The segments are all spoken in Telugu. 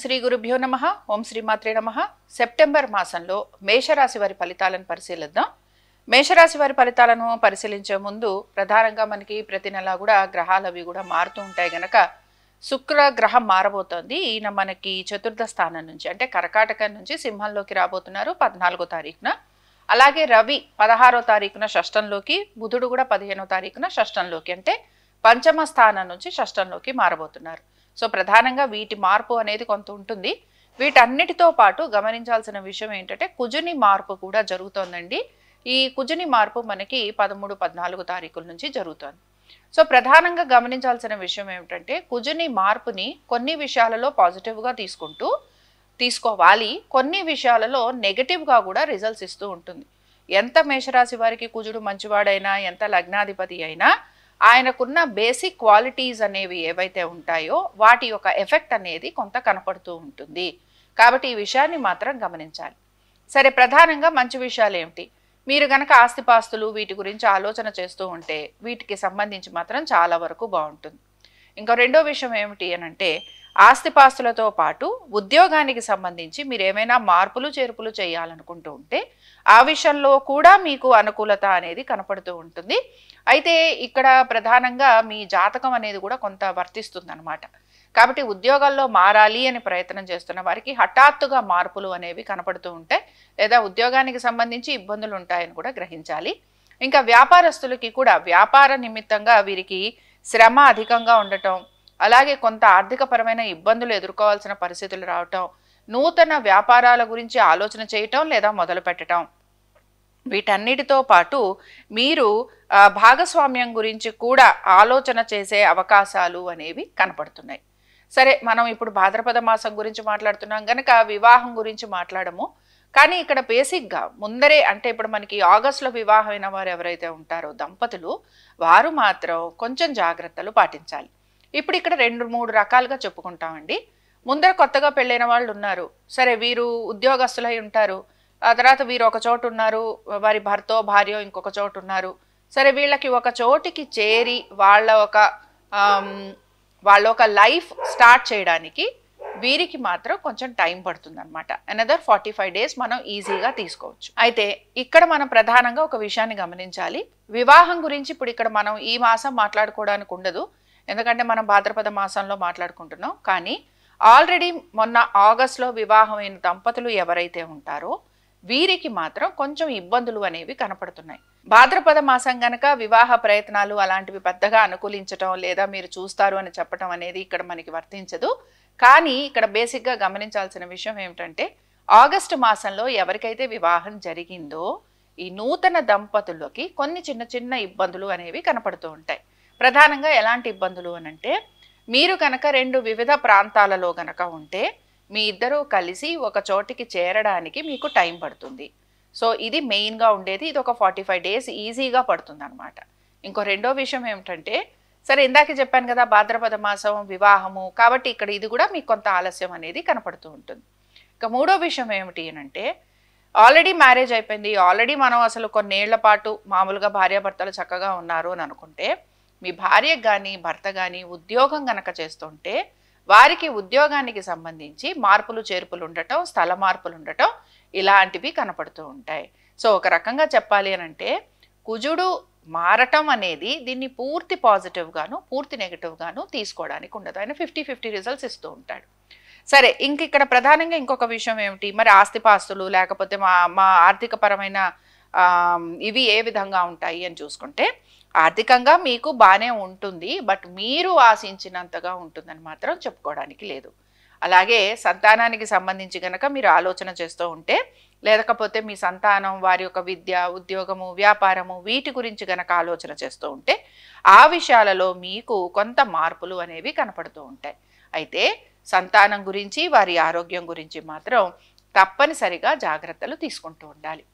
శ్రీ గురుభ్యో నమః. ఓం శ్రీ మాత్రే నమః. సెప్టెంబర్ మాసంలో మేషరాశి వారి ఫలితాలను పరిశీలిద్దాం. మేషరాశి వారి ఫలితాలను పరిశీలించే ముందు ప్రధానంగా మనకి ప్రతి నెల కూడా గ్రహాలు అవి కూడా మారుతూ ఉంటాయి గనక శుక్ర గ్రహం మారబోతోంది. ఈయన మనకి చతుర్థ స్థానం నుంచి అంటే కర్కాటకం నుంచి సింహంలోకి రాబోతున్నారు 14వ తారీఖున. అలాగే రవి 16వ తారీఖున షష్టంలోకి, బుధుడు కూడా 15వ తారీఖున షష్టంలోకి అంటే పంచమ స్థానం నుంచి షష్టంలోకి మారబోతున్నారు. సో ప్రధానంగా వీటి మార్పు అనేది కొంత ఉంటుంది. వీటన్నిటితో పాటు గమనించాల్సిన విషయం ఏంటంటే కుజుని మార్పు కూడా జరుగుతోందండి. ఈ కుజుని మార్పు మనకి 13, 14 తారీఖుల నుంచి జరుగుతోంది. సో ప్రధానంగా గమనించాల్సిన విషయం ఏమిటంటే కుజుని మార్పుని కొన్ని విషయాలలో పాజిటివ్గా తీసుకోవాలి, కొన్ని విషయాలలో నెగటివ్గా కూడా రిజల్ట్స్ ఇస్తూ ఉంటుంది. ఎంత మేషరాశి వారికి కుజుడు మంచివాడైనా, ఎంత లగ్నాధిపతి అయినా ఆయనకున్న బేసిక్ క్వాలిటీస్ అనేవి ఏవైతే ఉంటాయో వాటి యొక్క ఎఫెక్ట్ అనేది కొంత కనపడుతూ ఉంటుంది. కాబట్టి ఈ విషయాన్ని మాత్రం గమనించాలి. సరే, ప్రధానంగా మంచి విషయాలు ఏమిటి? మీరు కనుక ఆస్తిపాస్తులు వీటి గురించి ఆలోచన చేస్తూ ఉంటే వీటికి సంబంధించి మాత్రం చాలా వరకు బాగుంటుంది. ఇంకా రెండో విషయం ఏమిటి అనంటే ఆస్తిపాస్తులతో పాటు ఉద్యోగానికి సంబంధించి మీరు ఏమైనా మార్పులు చేర్పులు చేయాలనుకుంటూ ఉంటే ఆ విషయంలో కూడా మీకు అనుకూలత అనేది కనపడుతూ ఉంటుంది. అయితే ఇక్కడ ప్రధానంగా మీ జాతకం అనేది కూడా కొంత వర్తిస్తుంది అనమాట. కాబట్టి ఉద్యోగాల్లో మారాలి అని ప్రయత్నం చేస్తున్న వారికి హఠాత్తుగా మార్పులు అనేవి కనపడుతూ ఉంటాయి, లేదా ఉద్యోగానికి సంబంధించి ఇబ్బందులు ఉంటాయని కూడా గ్రహించాలి. ఇంకా వ్యాపారస్తులకి కూడా వ్యాపార నిమిత్తంగా వీరికి శ్రమ అధికంగా ఉండటం, అలాగే కొంత ఆర్థికపరమైన ఇబ్బందులు ఎదుర్కోవాల్సిన పరిస్థితులు రావటం, నూతన వ్యాపారాల గురించి ఆలోచన చేయటం లేదా మొదలు పెట్టడం, వీటన్నిటితో పాటు మీరు భాగస్వామ్యం గురించి కూడా ఆలోచన చేసే అవకాశాలు అనేవి కనపడుతున్నాయి. సరే, మనం ఇప్పుడు భాద్రపద మాసం గురించి మాట్లాడుతున్నాం కనుక వివాహం గురించి మాట్లాడము. కానీ ఇక్కడ బేసిక్గా ముందరే అంటే ఇప్పుడు మనకి ఆగస్టులో వివాహమైన వారు ఎవరైతే ఉంటారో దంపతులు, వారు మాత్రం కొంచెం జాగ్రత్తలు పాటించాలి. ఇప్పుడు ఇక్కడ 2-3 రకాలుగా చెప్పుకుంటామండి. ముందర కొత్తగా పెళ్ళైన వాళ్ళు ఉన్నారు. సరే, వీరు ఉద్యోగస్తులై ఉంటారు. ఆ తర్వాత వీరు ఒక చోటు ఉన్నారు, వారి భర్తో భార్యో ఇంకొక చోటు ఉన్నారు. సరే, వీళ్ళకి ఒక చోటికి చేరి వాళ్ళ ఒక లైఫ్ స్టార్ట్ చేయడానికి వీరికి మాత్రం కొంచెం టైం పడుతుంది అనమాట. అనదర్ 45 డేస్ మనం ఈజీగా తీసుకోవచ్చు. అయితే ఇక్కడ మనం ప్రధానంగా ఒక విషయాన్ని గమనించాలి. వివాహం గురించి ఇప్పుడు ఇక్కడ మనం ఈ మాసం మాట్లాడుకోవడానికి ఉండదు, ఎందుకంటే మనం భాద్రపద మాసంలో మాట్లాడుకుంటున్నాం. కానీ ఆల్రెడీ మొన్న ఆగస్టులో వివాహమైన దంపతులు ఎవరైతే ఉంటారో వీరికి మాత్రం కొంచెం ఇబ్బందులు అనేవి కనపడుతున్నాయి. భాద్రపద మాసం గనక వివాహ ప్రయత్నాలు అలాంటివి పెద్దగా అనుకూలించటం లేదా మీరు చూస్తారు అని చెప్పటం అనేది ఇక్కడ మనకి వర్తించదు. కానీ ఇక్కడ బేసిక్గా గమనించాల్సిన విషయం ఏమిటంటే ఆగస్టు మాసంలో ఎవరికైతే వివాహం జరిగిందో ఈ నూతన దంపతులకి కొన్ని చిన్న చిన్న ఇబ్బందులు అనేవి కనపడుతూ ఉంటాయి. ప్రధానంగా ఎలాంటి ఇబ్బందులు అనంటే మీరు కనుక 2 వివిధ ప్రాంతాలలో గనక ఉంటే మీ ఇద్దరూ కలిసి ఒక చోటికి చేరడానికి మీకు టైం పడుతుంది. సో ఇది మెయిన్గా ఉండేది. ఇది ఒక 45 డేస్ ఈజీగా పడుతుంది అనమాట. ఇంకో రెండో విషయం ఏమిటంటే సరే, ఇందాక చెప్పాను కదా భాద్రపద మాసం వివాహము, కాబట్టి ఇక్కడ ఇది కూడా మీకు కొంత ఆలస్యం అనేది కనపడుతూ ఉంటుంది. ఇక మూడో విషయం ఏమిటి అనంటే ఆల్రెడీ మ్యారేజ్ అయిపోయింది, ఆల్రెడీ మనం అసలు కొన్నేళ్ల పాటు మామూలుగా భార్యాభర్తలు చక్కగా ఉన్నారు అని అనుకుంటే మీ భార్యకు కానీ భర్త కానీ ఉద్యోగం గనక చేస్తుంటే వారికి ఉద్యోగానికి సంబంధించి మార్పులు చేర్పులు ఉండటం, స్థల మార్పులు ఉండటం ఇలాంటివి కనపడుతూ ఉంటాయి. సో ఒక రకంగా చెప్పాలి అనంటే కుజుడు మారటం అనేది దీన్ని పూర్తి పాజిటివ్గాను పూర్తి నెగిటివ్గాను తీసుకోవడానికి ఉండదు. ఆయన 50-50 రిజల్ట్స్ ఇస్తూ ఉంటాడు. సరే, ఇక్కడ ప్రధానంగా ఇంకొక విషయం ఏమిటి, మరి ఆస్తిపాస్తులు లేకపోతే మా ఆర్థికపరమైన ఇవి ఏ విధంగా ఉంటాయి అని చూసుకుంటే ఆర్థికంగా మీకు బాగానే ఉంటుంది, బట్ మీరు ఆశించినంతగా ఉంటుందని మాత్రం చెప్పుకోవడానికి లేదు. అలాగే సంతానానికి సంబంధించి కనుక మీరు ఆలోచన చేస్తూ ఉంటే లేకపోతే మీ సంతానం వారి యొక్క విద్య, ఉద్యోగము, వ్యాపారము వీటి గురించి కనుక ఆలోచన చేస్తూ ఉంటే ఆ విషయాలలో మీకు కొంత మార్పులు అనేవి కనపడుతూ ఉంటాయి. అయితే సంతానం గురించి వారి ఆరోగ్యం గురించి మాత్రం తప్పనిసరిగా జాగ్రత్తలు తీసుకుంటూ ఉండాలి.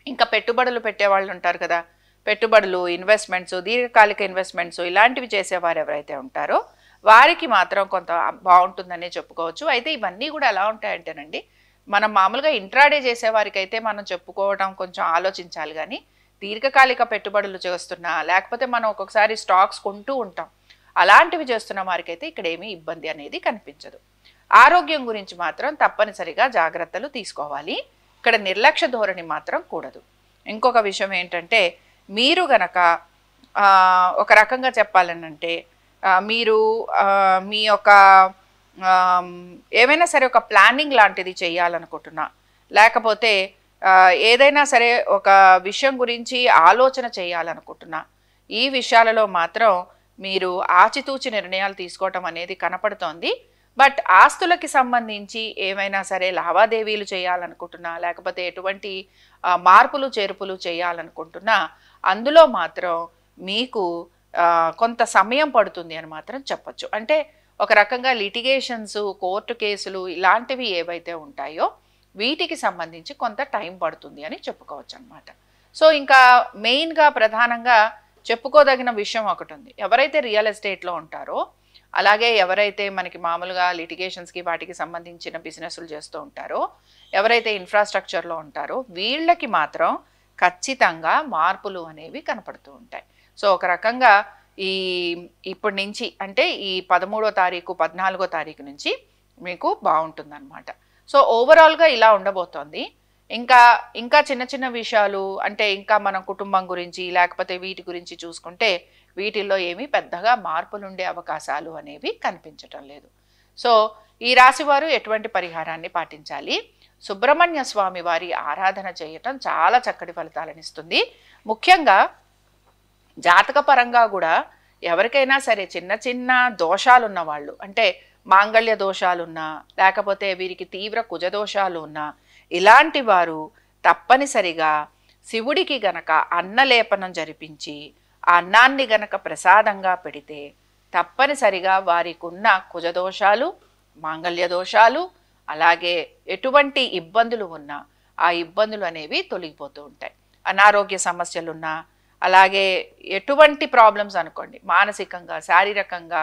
ఇంకా పెట్టుబడులు పెట్టేవాళ్ళు ఉంటారు కదా, పెట్టుబడులు, ఇన్వెస్ట్మెంట్స్, దీర్ఘకాలిక ఇన్వెస్ట్మెంట్స్ ఇలాంటివి చేసేవారు ఎవరైతే ఉంటారో వారికి మాత్రం కొంత బాగుంటుందనే చెప్పుకోవచ్చు. అయితే ఇవన్నీ కూడా ఎలా ఉంటాయంటేనండి, మనం మామూలుగా ఇంట్రాడే చేసేవారికి అయితే మనం చెప్పుకోవడం కొంచెం ఆలోచించాలి. కానీ దీర్ఘకాలిక పెట్టుబడులు చేస్తున్నా లేకపోతే మనం ఒక్కొక్కసారి స్టాక్స్ కొంటూ ఉంటాం, అలాంటివి చేస్తున్న వారికైతే ఇక్కడ ఏమీ ఇబ్బంది అనేది కనిపించదు. ఆరోగ్యం గురించి మాత్రం తప్పనిసరిగా జాగ్రత్తలు తీసుకోవాలి. ఇక్కడ నిర్లక్ష్య ధోరణి మాత్రం కూడదు. ఇంకొక విషయం ఏంటంటే, మీరు గనక ఒక రకంగా చెప్పాలనంటే మీరు మీ యొక్క ఏమైనా సరే ఒక ప్లానింగ్ లాంటిది చేయాలనుకుంటున్నా, లేకపోతే ఏదైనా సరే ఒక విషయం గురించి ఆలోచన చేయాలనుకుంటున్నా, ఈ విషయాలలో మాత్రం మీరు ఆచితూచి నిర్ణయాలు తీసుకోవటం అనేది కనపడుతోంది. బట్ ఆస్తులకి సంబంధించి ఏమైనా సరే లావాదేవీలు చేయాలనుకుంటున్నా, లేకపోతే ఎటువంటి మార్పులు చేర్పులు చేయాలనుకుంటున్నా, అందులో మాత్రం మీకు కొంత సమయం పడుతుంది అని మాత్రం చెప్పచ్చు. అంటే ఒక రకంగా లిటిగేషన్స్, కోర్టు కేసులు ఇలాంటివి ఏవైతే ఉంటాయో వీటికి సంబంధించి కొంత టైం పడుతుంది అని చెప్పుకోవచ్చు అనమాట. సో ఇంకా మెయిన్గా ప్రధానంగా చెప్పుకోదగిన విషయం ఒకటి ఉంది. ఎవరైతే రియల్ ఎస్టేట్లో ఉంటారో, అలాగే ఎవరైతే మనకి మామూలుగా లిటిగేషన్స్కి వాటికి సంబంధించిన బిజినెస్లు చేస్తూ ఉంటారో, ఎవరైతే ఇన్ఫ్రాస్ట్రక్చర్లో ఉంటారో వీళ్ళకి మాత్రం ఖచ్చితంగా మార్పులు అనేవి కనపడుతూ ఉంటాయి. సో ఒక రకంగా ఇప్పటి నుంచి అంటే ఈ 13వ తారీఖు 14వ తారీఖు నుంచి మీకు బాగుంటుందన్నమాట. సో ఓవరాల్గా ఇలా ఉండబోతోంది. ఇంకా చిన్న చిన్న విషయాలు అంటే ఇంకా మనం కుటుంబం గురించి లేకపోతే వీటి గురించి చూసుకుంటే వీటిల్లో ఏమీ పెద్దగా మార్పులు ఉండే అవకాశాలు అనేవి కనిపించటం లేదు. సో ఈ రాశి వారు ఎటువంటి పరిహారాన్ని పాటించాలి? సుబ్రహ్మణ్య స్వామి వారి ఆరాధన చేయటం చాలా చక్కటి ఫలితాలను ఇస్తుంది. ముఖ్యంగా జాతకపరంగా కూడా ఎవరికైనా సరే చిన్న చిన్న దోషాలు ఉన్న వాళ్ళు, అంటే మాంగళ్య దోషాలున్నా లేకపోతే వీరికి తీవ్ర కుజదోషాలు ఉన్నా, ఇలాంటి వారు తప్పనిసరిగా శివుడికి గనక అన్నలేపనం జరిపించి ఆ అన్నాన్ని గనక ప్రసాదంగా పెడితే తప్పనిసరిగా వారికి ఉన్న కుజదోషాలు, మాంగళ్య దోషాలు, అలాగే ఎటువంటి ఇబ్బందులు ఉన్నా ఆ ఇబ్బందులు అనేవి తొలగిపోతూ ఉంటాయి. అనారోగ్య సమస్యలున్నా, అలాగే ఎటువంటి ప్రాబ్లమ్స్ అనుకోండి, మానసికంగా శారీరకంగా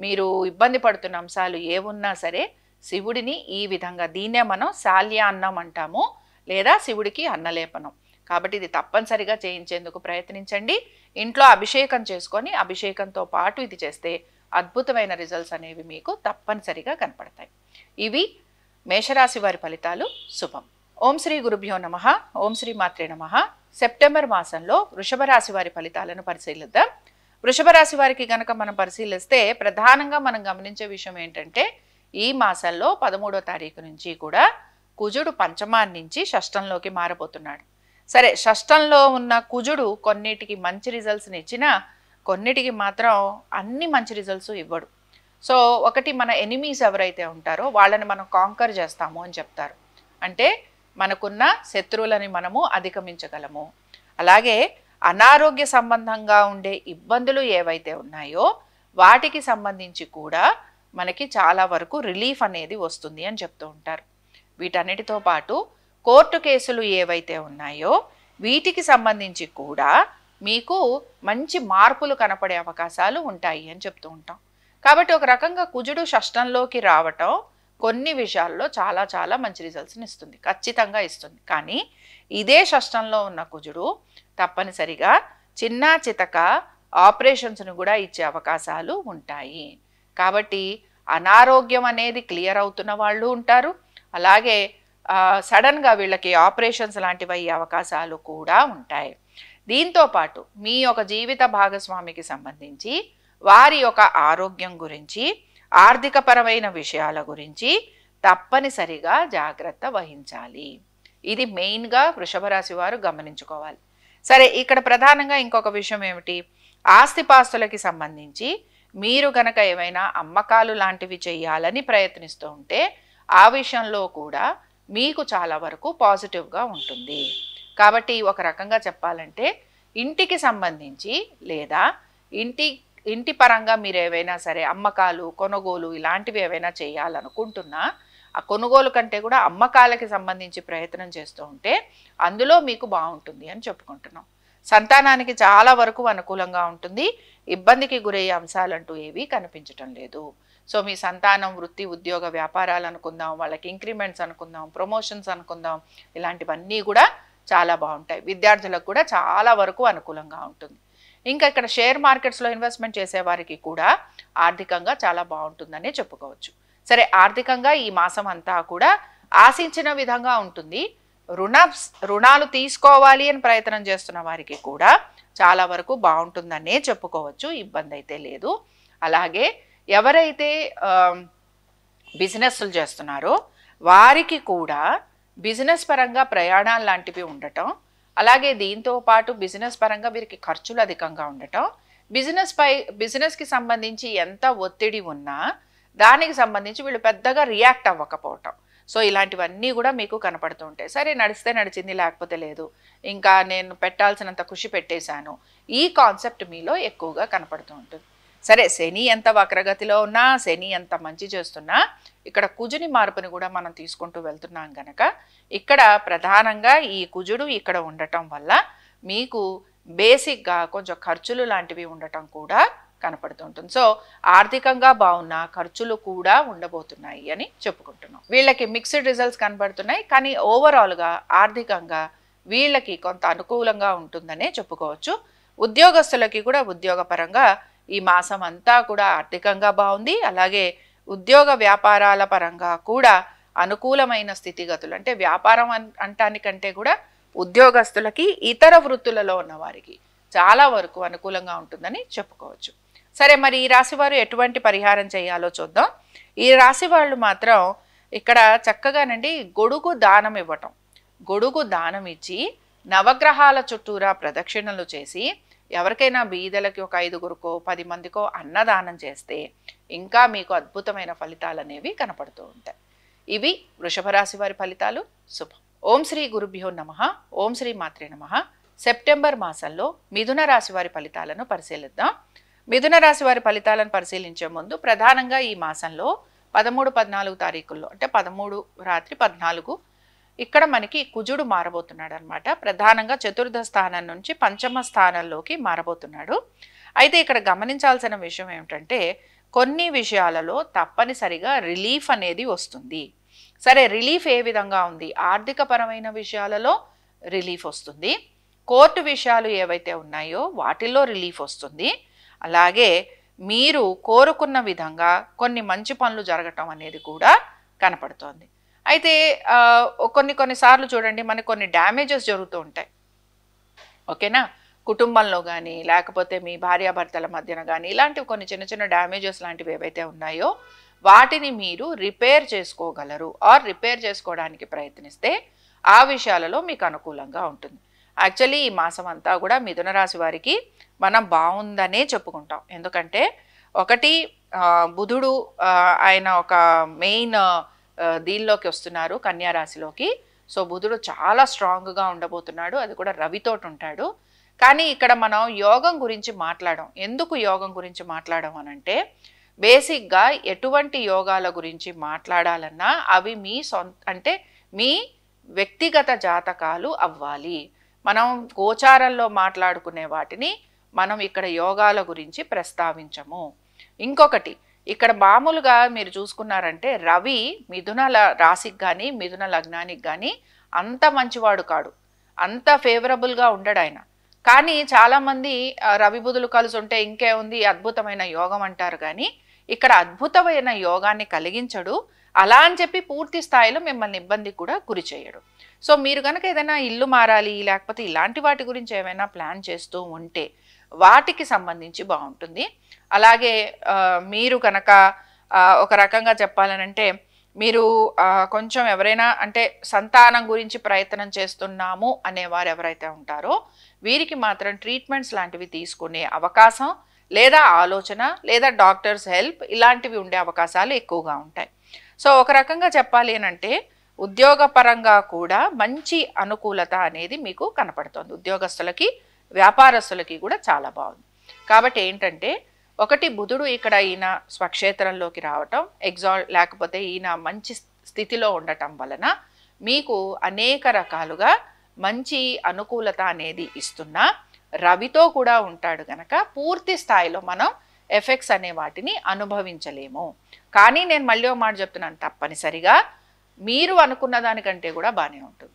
మీరు ఇబ్బంది పడుతున్న అంశాలు ఏమున్నా సరే శివుడిని ఈ విధంగా, దీన్నే మనం శాల్యాన్నం అంటాము లేదా శివుడికి అన్నలేపనం. కాబట్టి ఇది తప్పనిసరిగా చేయించేందుకు ప్రయత్నించండి. ఇంట్లో అభిషేకం చేసుకొని అభిషేకంతో పాటు ఇది చేస్తే అద్భుతమైన రిజల్ట్స్ అనేవి మీకు తప్పనిసరిగా కనపడతాయి. ఇవి మేషరాశి వారి ఫలితాలు. శుభం. ఓం శ్రీ గురుభ్యో నమః. ఓం శ్రీ మాత్రే నమః. సెప్టెంబర్ మాసంలో వృషభ రాశి వారి ఫలితాలను పరిశీలిద్దాం. వృషభ రాశి వారికి గనక మనం పరిశీలిస్తే ప్రధానంగా మనం గమనించే విషయం ఏంటంటే, ఈ మాసంలో 13వ తారీఖు నుంచి కూడా కుజుడు పంచమాన్ని నుంచి షష్టంలోకి మారబోతున్నాడు. సరే, షష్టంలో ఉన్న కుజుడు కొన్నిటికి మంచి రిజల్ట్స్ని ఇచ్చినా కొన్నిటికి మాత్రం అన్ని మంచి రిజల్ట్స్ ఇవ్వడు. సో ఒకటి, మన ఎనిమీస్ ఎవరైతే ఉంటారో వాళ్ళని మనం కాంకర్ చేస్తాము అని చెప్తారు. అంటే మనకున్న శత్రువులని మనము అధిగమించగలము. అలాగే అనారోగ్య సంబంధంగా ఉండే ఇబ్బందులు ఏవైతే ఉన్నాయో వాటికి సంబంధించి కూడా మనకి చాలా వరకు రిలీఫ్ అనేది వస్తుంది అని చెప్తూ ఉంటారు. వీటన్నిటితో పాటు కోర్టు కేసులు ఏవైతే ఉన్నాయో వీటికి సంబంధించి కూడా మీకు మంచి మార్పులు కనపడే అవకాశాలు ఉంటాయి అని చెప్తూ ఉంటాం. కాబట్టి ఒక రకంగా కుజుడు షష్టంలోకి రావటం కొన్ని విషయాల్లో చాలా చాలా మంచి రిజల్ట్స్ని ఇస్తుంది, ఖచ్చితంగా ఇస్తుంది. కానీ ఇదే షష్టంలో ఉన్న కుజుడు తప్పనిసరిగా చిన్న చితక ఆపరేషన్స్ను కూడా ఇచ్చే అవకాశాలు ఉంటాయి. కాబట్టి అనారోగ్యం అనేది క్లియర్ అవుతున్న వాళ్ళు ఉంటారు, అలాగే సడన్గా వీళ్ళకి ఆపరేషన్స్ లాంటివి అయ్యే అవకాశాలు కూడా ఉంటాయి. దీంతో పాటు మీ యొక్క జీవిత భాగస్వామికి సంబంధించి వారి యొక్క ఆరోగ్యం గురించి, ఆర్థికపరమైన విషయాల గురించి తప్పనిసరిగా జాగ్రత్త వహించాలి. ఇది మెయిన్గా వృషభ రాశి వారు గమనించుకోవాలి. సరే, ఇక్కడ ప్రధానంగా ఇంకొక విషయం ఏమిటి, ఆస్తిపాస్తులకి సంబంధించి మీరు గనక ఏమైనా అమ్మకాలు లాంటివి చేయాలని ప్రయత్నిస్తూ ఉంటే ఆ విషయంలో కూడా మీకు చాలా వరకు పాజిటివ్గా ఉంటుంది. కాబట్టి ఒక రకంగా చెప్పాలంటే ఇంటికి సంబంధించి లేదా ఇంటి పరంగా మీరు ఏవైనా సరే అమ్మకాలు, కొనుగోలు ఇలాంటివి ఏవైనా చేయాలనుకుంటున్నా ఆ కొనుగోలు కంటే కూడా అమ్మకాలకి సంబంధించి ప్రయత్నం చేస్తూ ఉంటే అందులో మీకు బాగుంటుంది అని చెప్పుకుంటున్నాం. సంతానానికి చాలా వరకు అనుకూలంగా ఉంటుంది. ఇబ్బందికి గురయ్యే అంశాలంటూ ఏవి కనిపించటం లేదు. సో మీ సంతానం వృత్తి, ఉద్యోగ, వ్యాపారాలు అనుకుందాం, వాళ్ళకి ఇంక్రిమెంట్స్ అనుకుందాం, ప్రమోషన్స్ అనుకుందాం, ఇలాంటివన్నీ కూడా చాలా బాగుంటాయి. విద్యార్థులకు కూడా చాలా వరకు అనుకూలంగా ఉంటుంది. ఇంకా ఇక్కడ షేర్ మార్కెట్స్లో ఇన్వెస్ట్మెంట్ చేసే వారికి కూడా ఆర్థికంగా చాలా బాగుంటుందనే చెప్పుకోవచ్చు. సరే, ఆర్థికంగా ఈ మాసం అంతా కూడా ఆశించిన విధంగా ఉంటుంది. రుణాలు తీసుకోవాలి అని ప్రయత్నం చేస్తున్న వారికి కూడా చాలా వరకు బాగుంటుందనే చెప్పుకోవచ్చు, ఇబ్బంది అయితే లేదు. అలాగే ఎవరైతే బిజినెస్లు చేస్తున్నారో వారికి కూడా బిజినెస్ పరంగా ప్రయాణాలు లాంటివి ఉండటం, అలాగే దీంతో పాటు బిజినెస్ పరంగా వీరికి ఖర్చులు అధికంగా ఉండటం, బిజినెస్కి సంబంధించి ఎంత ఒత్తిడి ఉన్నా దానికి సంబంధించి వీళ్ళు పెద్దగా రియాక్ట్ అవ్వకపోవటం, సో ఇలాంటివన్నీ కూడా మీకు కనపడుతూ ఉంటాయి. సరే, నడిస్తే నడిచింది, లేకపోతే లేదు, ఇంకా నేను పెట్టాల్సినంత కృషి పెట్టేశాను, ఈ కాన్సెప్ట్ మీలో ఎక్కువగా కనపడుతూ ఉంటుంది. సరే, శని ఎంత వక్రగతిలో ఉన్నా, శని ఎంత మంచి చేస్తున్నా, ఇక్కడ కుజుని మార్పుని కూడా మనం తీసుకుంటూ వెళ్తున్నాం కనుక ఇక్కడ ప్రధానంగా ఈ కుజుడు ఇక్కడ ఉండటం వల్ల మీకు బేసిక్గా కొంచెం ఖర్చులు లాంటివి ఉండటం కూడా కనపడుతుంటుంది. సో ఆర్థికంగా బాగున్నా ఖర్చులు కూడా ఉండబోతున్నాయి అని చెప్పుకుంటున్నాం. వీళ్ళకి మిక్స్డ్ రిజల్ట్స్ కనబడుతున్నాయి, కానీ ఓవరాల్గా ఆర్థికంగా వీళ్ళకి కొంత అనుకూలంగా ఉంటుందనే చెప్పుకోవచ్చు. ఉద్యోగస్తులకి కూడా ఉద్యోగపరంగా ఈ మాసం అంతా కూడా ఆర్థికంగా బాగుంది. అలాగే ఉద్యోగ వ్యాపారాల పరంగా కూడా అనుకూలమైన స్థితిగతులు, అంటే వ్యాపారం అంటానికంటే కూడా ఉద్యోగస్తులకి ఇతర వృత్తులలో ఉన్న వారికి చాలా వరకు అనుకూలంగా ఉంటుందని చెప్పుకోవచ్చు. సరే, మరి ఈ రాశి వారు ఎటువంటి పరిహారం చేయాలో చూద్దాం. ఈ రాశి వాళ్ళు మాత్రం ఇక్కడ చక్కగానండి గొడుగు దానం ఇవ్వటం, గొడుగు దానం ఇచ్చి నవగ్రహాల చుట్టూరా ప్రదక్షిణలు చేసి ఎవరికైనా బీదలకి ఒక 5గురికో 10 మందికో అన్నదానం చేస్తే ఇంకా మీకు అద్భుతమైన ఫలితాలు అనేవి కనపడుతూ ఉంటాయి. ఇవి వృషభ రాశి వారి ఫలితాలు. శుభం. ఓం శ్రీ గురుభ్యో నమః. ఓం శ్రీ మాత్రే నమః. సెప్టెంబర్ మాసంలో మిథున రాశి వారి ఫలితాలను పరిశీలిద్దాం. మిథున రాశి వారి ఫలితాలను పరిశీలించే ముందు ప్రధానంగా ఈ మాసంలో 13, 14 తారీఖుల్లో, అంటే 13 రాత్రి 14 ఇక్కడ మనకి కుజుడు మారబోతున్నాడు అనమాట. ప్రధానంగా చతుర్థ స్థానం నుంచి పంచమ స్థానంలోకి మారబోతున్నాడు. అయితే ఇక్కడ గమనించాల్సిన విషయం ఏమిటంటే కొన్ని విషయాలలో తప్పనిసరిగా రిలీఫ్ అనేది వస్తుంది. సరే, రిలీఫ్ ఏ విధంగా ఉంది? ఆర్థిక పరమైన విషయాలలో రిలీఫ్ వస్తుంది, కోర్టు విషయాలు ఏవైతే ఉన్నాయో వాటిల్లో రిలీఫ్ వస్తుంది, అలాగే మీరు కోరుకున్న విధంగా కొన్ని మంచి పనులు జరగటం అనేది కూడా కనపడుతోంది. అయితే కొన్నిసార్లు చూడండి, మనకు కొన్ని డ్యామేజెస్ జరుగుతూ ఉంటాయి, ఓకేనా? కుటుంబంలో కానీ లేకపోతే మీ భార్యాభర్తల మధ్యన కానీ ఇలాంటివి కొన్ని చిన్న చిన్న డ్యామేజెస్ లాంటివి ఏవైతే ఉన్నాయో వాటిని మీరు రిపేర్ చేసుకోగలరు, ఆర్ రిపేర్ చేసుకోవడానికి ప్రయత్నిస్తే ఆ విషయాలలో మీకు అనుకూలంగా ఉంటుంది. యాక్చువల్లీ ఈ మాసం అంతా కూడా మిథున రాశి వారికి మనం బాగుందనే చెప్పుకుంటాం. ఎందుకంటే ఒకటి బుధుడు ఆయన ఒక మెయిన్ దీనిలోకి వస్తున్నారు, కన్యా రాశిలోకి. సో బుధుడు చాలా స్ట్రాంగ్గా ఉండబోతున్నాడు, అది కూడా రవితోటి ఉంటాడు. కానీ ఇక్కడ మనం యోగం గురించి మాట్లాడడం. ఎందుకు యోగం గురించి మాట్లాడడం అనంటే బేసిక్గా ఎటువంటి యోగాల గురించి మాట్లాడాలన్నా అవి మీ అంటే మీ వ్యక్తిగత జాతకాలు అవ్వాలి. మనం గోచారంలో మాట్లాడుకునే వాటిని మనం ఇక్కడ యోగాల గురించి ప్రస్తావించము. ఇంకొకటి, ఇక్కడ మామూలుగా మీరు చూసుకున్నారంటే రవి మిథున రాశికి కానీ మిథున లగ్నానికి కానీ అంత మంచివాడు కాడు, అంత ఫేవరబుల్గా ఉండడు ఆయన. కానీ చాలామంది రవి బుధులు కలిసి ఉంటే ఇంకే ఉంది అద్భుతమైన యోగం అంటారు, కానీ ఇక్కడ అద్భుతమైన యోగాన్ని కలిగించడు. అలా అని చెప్పి పూర్తి స్థాయిలో మిమ్మల్ని ఇబ్బందికి కూడా గురి చేయడు. సో మీరు కనుక ఏదైనా ఇల్లు మారాలి లేకపోతే ఇలాంటి వాటి గురించి ఏమైనా ప్లాన్ చేస్తూ ఉంటే వాటికి సంబంధించి బాగుంటుంది. అలాగే మీరు కనుక ఒక రకంగా చెప్పాలనంటే మీరు కొంచెం ఎవరైనా అంటే సంతానం గురించి ప్రయత్నం చేస్తున్నాము అనేవారు ఎవరైతే ఉంటారో వీరికి మాత్రం ట్రీట్మెంట్స్ లాంటివి తీసుకునే అవకాశం లేదా ఆలోచన లేదా డాక్టర్స్ హెల్ప్ ఇలాంటివి ఉండే అవకాశాలు ఎక్కువగా ఉంటాయి. సో ఒక రకంగా చెప్పాలి అనంటే ఉద్యోగపరంగా కూడా మంచి అనుకూలత అనేది మీకు కనపడుతుంది. ఉద్యోగస్తులకి వ్యాపారస్తులకి కూడా చాలా బాగుంది. కాబట్టి ఏంటంటే ఒకటి, బుధుడు ఇక్కడ ఈయన స్వక్షేత్రంలోకి రావటం లేకపోతే ఈయన మంచి స్థితిలో ఉండటం వలన మీకు అనేక రకాలుగా మంచి అనుకూలత అనేది ఇస్తున్నా రవితో కూడా ఉంటాడు కనుక పూర్తి స్థాయిలో మనం ఎఫెక్ట్స్ అనే వాటిని అనుభవించలేము. కానీ నేను మళ్ళీ ఒక మాట చెప్తున్నాను, తప్పనిసరిగా మీరు అనుకున్న దానికంటే కూడా బాగానే ఉంటుంది.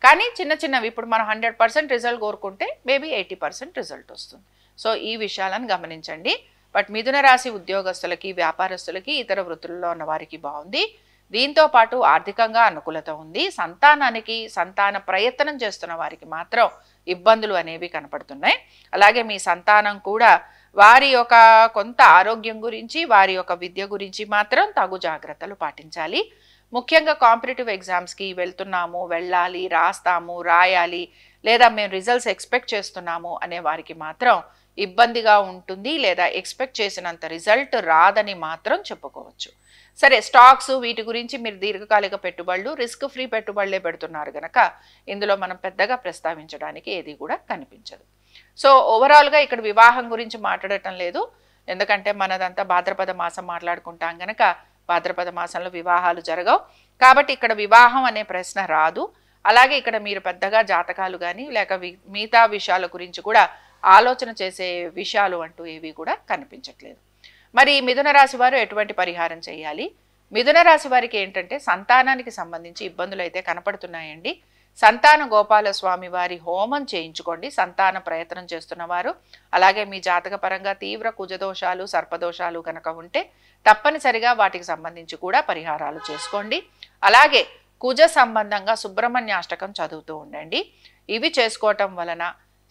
కానీ చిన్న చిన్నవి ఇప్పుడు మనం 100% రిజల్ట్ కోరుకుంటే మేబీ 80% రిజల్ట్ వస్తుంది. సో ఈ విషయాలను గమనించండి. బట్ మిథున రాశి ఉద్యోగస్తులకి, వ్యాపారస్తులకి, ఇతర వృత్తుల్లో ఉన్న వారికి బాగుంది. దీంతో పాటు ఆర్థికంగా అనుకూలత ఉంది. సంతానానికి, సంతాన ప్రయత్నం చేస్తున్న వారికి మాత్రం ఇబ్బందులు అనేవి కనపడుతున్నాయి. అలాగే మీ సంతానం కూడా వారి యొక్క కొంత ఆరోగ్యం గురించి, వారి యొక్క విద్య గురించి మాత్రం తగు జాగ్రత్తలు పాటించాలి. ముఖ్యంగా కాంపిటేటివ్ ఎగ్జామ్స్కి వెళ్తున్నాము, వెళ్ళాలి, రాస్తాము, రాయాలి, లేదా మేము రిజల్ట్స్ ఎక్స్పెక్ట్ చేస్తున్నాము అనే వారికి మాత్రం ఇబ్బందిగా ఉంటుంది, లేదా ఎక్స్పెక్ట్ చేసినంత రిజల్ట్ రాదని మాత్రం చెప్పుకోవచ్చు. సరే, స్టాక్స్ వీటి గురించి మీరు దీర్ఘకాలిక పెట్టుబడులు, రిస్క్ ఫ్రీ పెట్టుబడులే పెడుతున్నారు కనుక ఇందులో మనం పెద్దగా ప్రస్తావించడానికి ఏది కూడా కనిపించదు. సో ఓవరాల్గా ఇక్కడ వివాహం గురించి మాట్లాడటం లేదు, ఎందుకంటే మనదంతా భాద్రపద మాసం మాట్లాడుకుంటాం కనుక భాద్రపద మాసంలో వివాహాలు జరగవు. కాబట్టి ఇక్కడ వివాహం అనే ప్రశ్న రాదు. అలాగే ఇక్కడ మీరు పెద్దగా జాతకాలు కానీ లేక మిగతా విషయాల గురించి కూడా ఆలోచన చేసే విషయాలు అంటూ ఏవి కూడా కనిపించట్లేదు. మరి మిథున రాశి వారు ఎటువంటి పరిహారం చేయాలి? మిథున రాశి వారికి ఏంటంటే సంతానానికి సంబంధించి ఇబ్బందులు అయితే కనపడుతున్నాయండి. సంతాన గోపాలస్వామి వారి హోమం చేయించుకోండి సంతాన ప్రయత్నం చేస్తున్న వారు. అలాగే మీ జాతక పరంగా తీవ్ర కుజదోషాలు, సర్పదోషాలు కనుక ఉంటే తప్పనిసరిగా వాటికి సంబంధించి కూడా పరిహారాలు చేసుకోండి. అలాగే కుజ సంబంధంగా సుబ్రహ్మణ్యాష్టకం చదువుతూ ఉండండి. ఇవి చేసుకోవటం వలన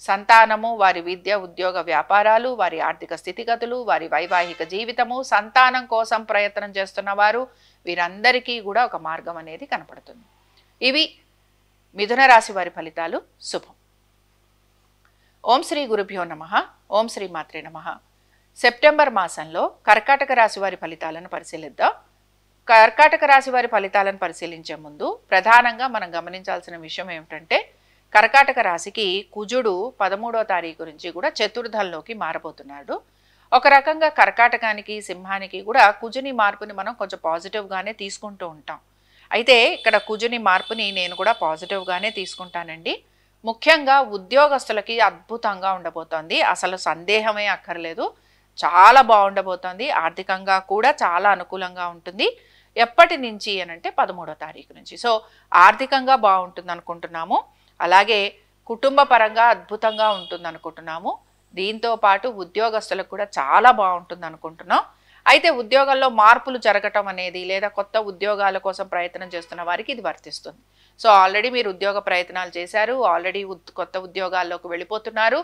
సంతానము, వారి విద్య, ఉద్యోగ, వ్యాపారాలు, వారి ఆర్థిక స్థితిగతులు, వారి వైవాహిక జీవితము, సంతానం కోసం ప్రయత్నం చేస్తున్న వారు వీరందరికీ కూడా ఒక మార్గం అనేది కనపడుతుంది. ఇవి మిథున రాశి వారి ఫలితాలు. శుభం. ఓం శ్రీ గురుభ్యో నమః. ఓం శ్రీ మాత్రే నమః. సెప్టెంబర్ మాసంలో కర్కాటక రాశి వారి ఫలితాలను పరిశీలిద్దాం. కర్కాటక రాశి వారి ఫలితాలను పరిశీలించే ముందు ప్రధానంగా మనం గమనించాల్సిన విషయం ఏమిటంటే కర్కాటక రాశికి కుజుడు 13వ తారీఖు నుంచి కూడా చతుర్థంలోకి మారబోతున్నాడు. ఒక రకంగా కర్కాటకానికి, సింహానికి కూడా కుజుని మార్పుని మనం కొంచెం పాజిటివ్గానే తీసుకుంటూ ఉంటాం. అయితే ఇక్కడ కుజుని మార్పుని నేను కూడా పాజిటివ్గానే తీసుకుంటానండి. ముఖ్యంగా ఉద్యోగస్తులకి అద్భుతంగా ఉండబోతోంది, అసలు సందేహమే అక్కర్లేదు. చాలా బాగుండబోతోంది. ఆర్థికంగా కూడా చాలా అనుకూలంగా ఉంటుంది. ఎప్పటి నుంచి అనంటే 13వ తారీఖు నుంచి. సో ఆర్థికంగా బాగుంటుంది అనుకుంటున్నాము. అలాగే కుటుంబ పరంగా అద్భుతంగా ఉంటుంది అనుకుంటున్నాము. దీంతో పాటు ఉద్యోగస్తులకు కూడా చాలా బాగుంటుంది అనుకుంటున్నాం. అయితే ఉద్యోగాల్లో మార్పులు జరగటం అనేది లేదా కొత్త ఉద్యోగాల కోసం ప్రయత్నం చేస్తున్న వారికి ఇది వర్తిస్తుంది. సో ఆల్రెడీ మీరు ఉద్యోగ ప్రయత్నాలు చేశారు, ఆల్రెడీ కొత్త ఉద్యోగాల్లోకి వెళ్ళిపోతున్నారు.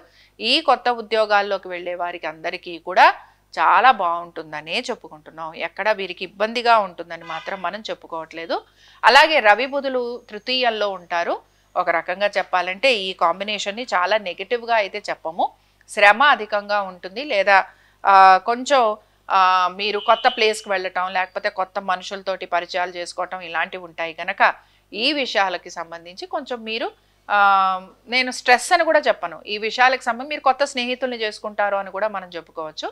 ఈ కొత్త ఉద్యోగాల్లోకి వెళ్ళే వారికి అందరికీ కూడా చాలా బాగుంటుందనే చెప్పుకుంటున్నాం. ఎక్కడ వీరికి ఇబ్బందిగా ఉంటుందని మాత్రం మనం చెప్పుకోవట్లేదు. అలాగే రవి బుధులు తృతీయంలో ఉంటారు. ఒక రకంగా చెప్పాలంటే ఈ కాంబినేషన్ని చాలా నెగిటివ్గా అయితే చెప్పము. శ్రమ అధికంగా ఉంటుంది, లేదా కొంచెం మీరు కొత్త ప్లేస్కి వెళ్ళటం, లేకపోతే కొత్త మనుషులతోటి పరిచయాలు చేసుకోవటం ఇలాంటివి ఉంటాయి కనుక ఈ విషయాలకి సంబంధించి కొంచెం మీరు నేను స్ట్రెస్ అని కూడా చెప్పను. ఈ విషయాలకు సంబంధించి మీరు కొత్త స్నేహితుల్ని చేసుకుంటారు అని కూడా మనం చెప్పుకోవచ్చు.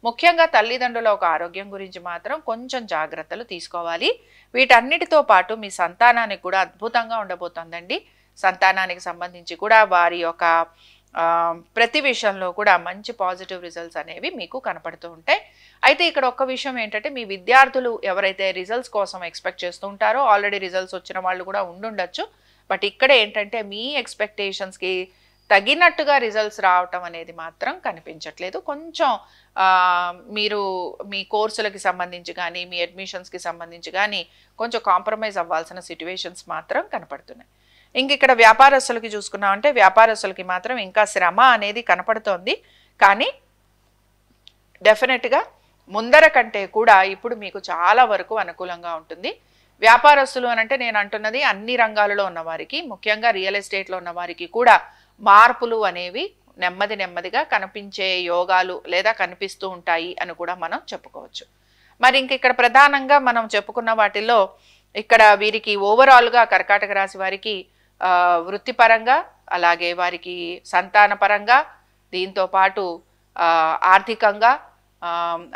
ముఖ్యంగా తల్లిదండ్రుల ఒక ఆరోగ్యం గురించి మాత్రం కొంచెం జాగ్రత్తలు తీసుకోవాలి. వీటన్నిటితో పాటు మీ సంతానానికి కూడా అద్భుతంగా ఉండబోతోందండి. సంతానానికి సంబంధించి కూడా వారి యొక్క ప్రతి విషయంలో కూడా మంచి పాజిటివ్ రిజల్ట్స్ అనేవి మీకు కనపడుతూ ఉంటాయి. అయితే ఇక్కడ ఒక్క విషయం ఏంటంటే మీ విద్యార్థులు ఎవరైతే రిజల్ట్స్ కోసం ఎక్స్పెక్ట్ చేస్తూ ఉంటారో ఆల్రెడీ రిజల్ట్స్ వచ్చిన వాళ్ళు కూడా ఉండుండొచ్చు. బట్ ఇక్కడ ఏంటంటే మీ ఎక్స్పెక్టేషన్స్కి తగినట్టుగా రిజల్ట్స్ రావటం అనేది మాత్రం కనిపించట్లేదు. కొంచెం మీరు మీ కోర్సులకి సంబంధించి కానీ మీ అడ్మిషన్స్కి సంబంధించి కానీ కొంచెం కాంప్రమైజ్ అవ్వాల్సిన సిట్యువేషన్స్ మాత్రం కనపడుతున్నాయి. ఇంక ఇక్కడ వ్యాపారస్తులకి చూసుకున్నామంటే వ్యాపారస్తులకి మాత్రం ఇంకా శ్రమ అనేది కనపడుతోంది. కానీ డెఫినెట్గా ముందర కంటే కూడా ఇప్పుడు మీకు చాలా వరకు అనుకూలంగా ఉంటుంది. వ్యాపారస్తులు అనంటే నేను అంటున్నది అన్ని రంగాలలో ఉన్నవారికి, ముఖ్యంగా రియల్ ఎస్టేట్లో ఉన్న వారికి కూడా మార్పులు అనేవి నెమ్మదిగా కనిపించే యోగాలు లేదా కనిపిస్తూ ఉంటాయి అని కూడా మనం చెప్పుకోవచ్చు. మరి ఇంక ఇక్కడ ప్రధానంగా మనం చెప్పుకున్న వాటిల్లో ఇక్కడ వీరికి ఓవరాల్గా కర్కాటక రాశి వారికి వృత్తిపరంగా, అలాగే వారికి సంతానపరంగా, దీంతో పాటు ఆర్థికంగా,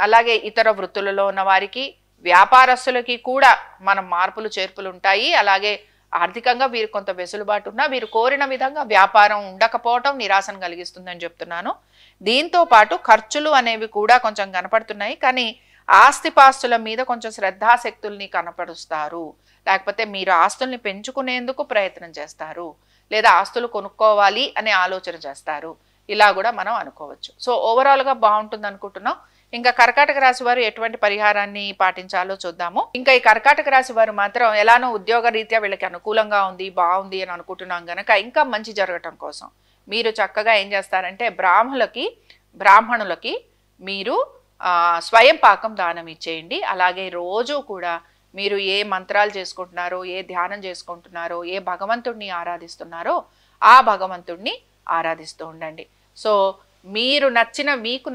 అలాగే ఇతర వృత్తులలో ఉన్న వారికి, వ్యాపారస్తులకి కూడా మనం మార్పులు చేర్పులు ఉంటాయి. అలాగే ఆర్థికంగా వీరు కొంత వెసులుబాటు ఉన్నా వీరు కోరిన విధంగా వ్యాపారం ఉండకపోవటం నిరాశను కలిగిస్తుందని చెప్తున్నాను. దీంతో పాటు ఖర్చులు అనేవి కూడా కొంచెం కనపడుతున్నాయి. కానీ ఆస్తిపాస్తుల మీద కొంచెం శ్రద్ధాశక్తుల్ని కనపరుస్తారు, లేకపోతే మీరు ఆస్తుల్ని పెంచుకునేందుకు ప్రయత్నం చేస్తారు, లేదా ఆస్తులు కొనుక్కోవాలి అనే ఆలోచన చేస్తారు. ఇలా కూడా మనం అనుకోవచ్చు. సో ఓవరాల్గా బాగుంటుంది అనుకుంటున్నాం. ఇంకా కర్కాటక రాశి వారు ఎటువంటి పరిహారాన్ని పాటించాలో చూద్దాము. ఇంకా ఈ కర్కాటక రాశి వారు మాత్రం ఎలానో ఉద్యోగ రీత్యా వీళ్ళకి అనుకూలంగా ఉంది, బాగుంది అని అనుకుంటున్నాం గనక ఇంకా మంచి జరగటం కోసం మీరు చక్కగా ఏం చేస్తారంటే బ్రాహ్మణులకి మీరు స్వయం పాకం దానం ఇచ్చేయండి. అలాగే రోజు కూడా మీరు ఏ మంత్రాలు చేసుకుంటున్నారో, ఏ ధ్యానం చేసుకుంటున్నారో, ఏ భగవంతుడిని ఆరాధిస్తున్నారో ఆ భగవంతుడిని ఆరాధిస్తూ ఉండండి. సో మీకు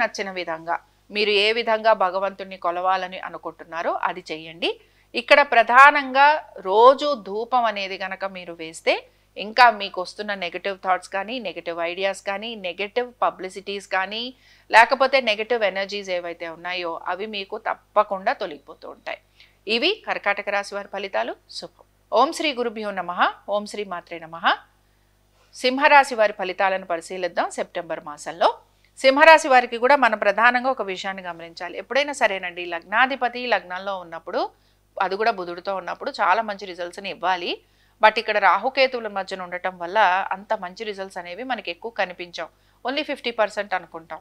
నచ్చిన విధంగా మీరు ఏ విధంగా భగవంతుడిని కొలవాలని అనుకుంటున్నారో అది చెయ్యండి. ఇక్కడ ప్రధానంగా రోజు ధూపం అనేది కనుక మీరు వేస్తే ఇంకా మీకు వస్తున్న నెగటివ్ థాట్స్ కానీ, నెగటివ్ ఐడియాస్ కానీ, నెగటివ్ పబ్లిసిటీస్ కానీ, లేకపోతే నెగటివ్ ఎనర్జీస్ ఏవైతే ఉన్నాయో అవి మీకు తప్పకుండా తొలగిపోతూ ఉంటాయి. ఇవి కర్కాటక రాశి వారి ఫలితాలు. శుభం. ఓం శ్రీ గురుభ్యో నమః. ఓం శ్రీ మాత్రే నమః. సింహరాశి వారి ఫలితాలను పరిశీలిద్దాం. సెప్టెంబర్ మాసంలో సింహరాశి వారికి కూడా మనం ప్రధానంగా ఒక విషయాన్ని గమనించాలి. ఎప్పుడైనా సరేనండి, లగ్నాధిపతి లగ్నంలో ఉన్నప్పుడు, అది కూడా బుధుడితో ఉన్నప్పుడు చాలా మంచి రిజల్ట్స్ని ఇవ్వాలి. బట్ ఇక్కడ రాహుకేతువుల మధ్యన ఉండటం వల్ల అంత మంచి రిజల్ట్స్ అనేవి మనకి ఎక్కువ కనిపించాం. ఓన్లీ 50% అనుకుంటాం.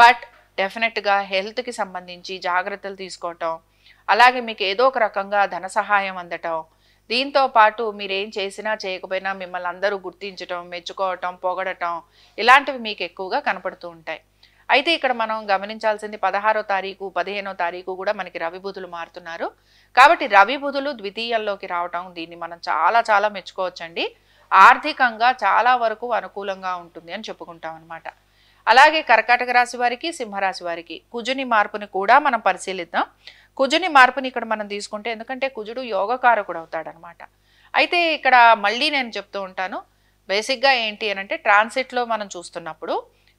బట్ డెఫినెట్గా హెల్త్కి సంబంధించి జాగ్రత్తలు తీసుకోవటం, అలాగే మీకు ఏదో ఒక రకంగా ధన సహాయం అందటం, దీంతో పాటు మీరేం చేసినా చేయకపోయినా మిమ్మల్ని అందరూ గుర్తించటం, మెచ్చుకోవటం, పొగడటం, ఇలాంటివి మీకు ఎక్కువగా కనపడుతూ ఉంటాయి. అయితే ఇక్కడ మనం గమనించాల్సింది 16వ తారీఖు 15వ తారీఖు కూడా మనకి రవి బుధులు మారుతున్నారు. కాబట్టి రవి బుధులు ద్వితీయంలోకి రావటం, దీన్ని మనం చాలా చాలా మెచ్చుకోవచ్చండి. ఆర్థికంగా చాలా వరకు అనుకూలంగా ఉంటుంది అని చెప్పుకుంటాం అనమాట. అలాగే కర్కాటక రాశి వారికి, సింహరాశి వారికి కుజుని మార్పుని కూడా మనం పరిశీలిద్దాం. కుజుని మార్పుని ఇక్కడ మనం తీసుకుంటే, ఎందుకంటే కుజుడు యోగకారకుడు అవుతాడనమాట. అయితే ఇక్కడ మళ్ళీ నేను చెప్తూ ఉంటాను, బేసిక్గా ఏంటి అని అంటే ట్రాన్సిట్లో మనం చూస్తున్నప్పుడు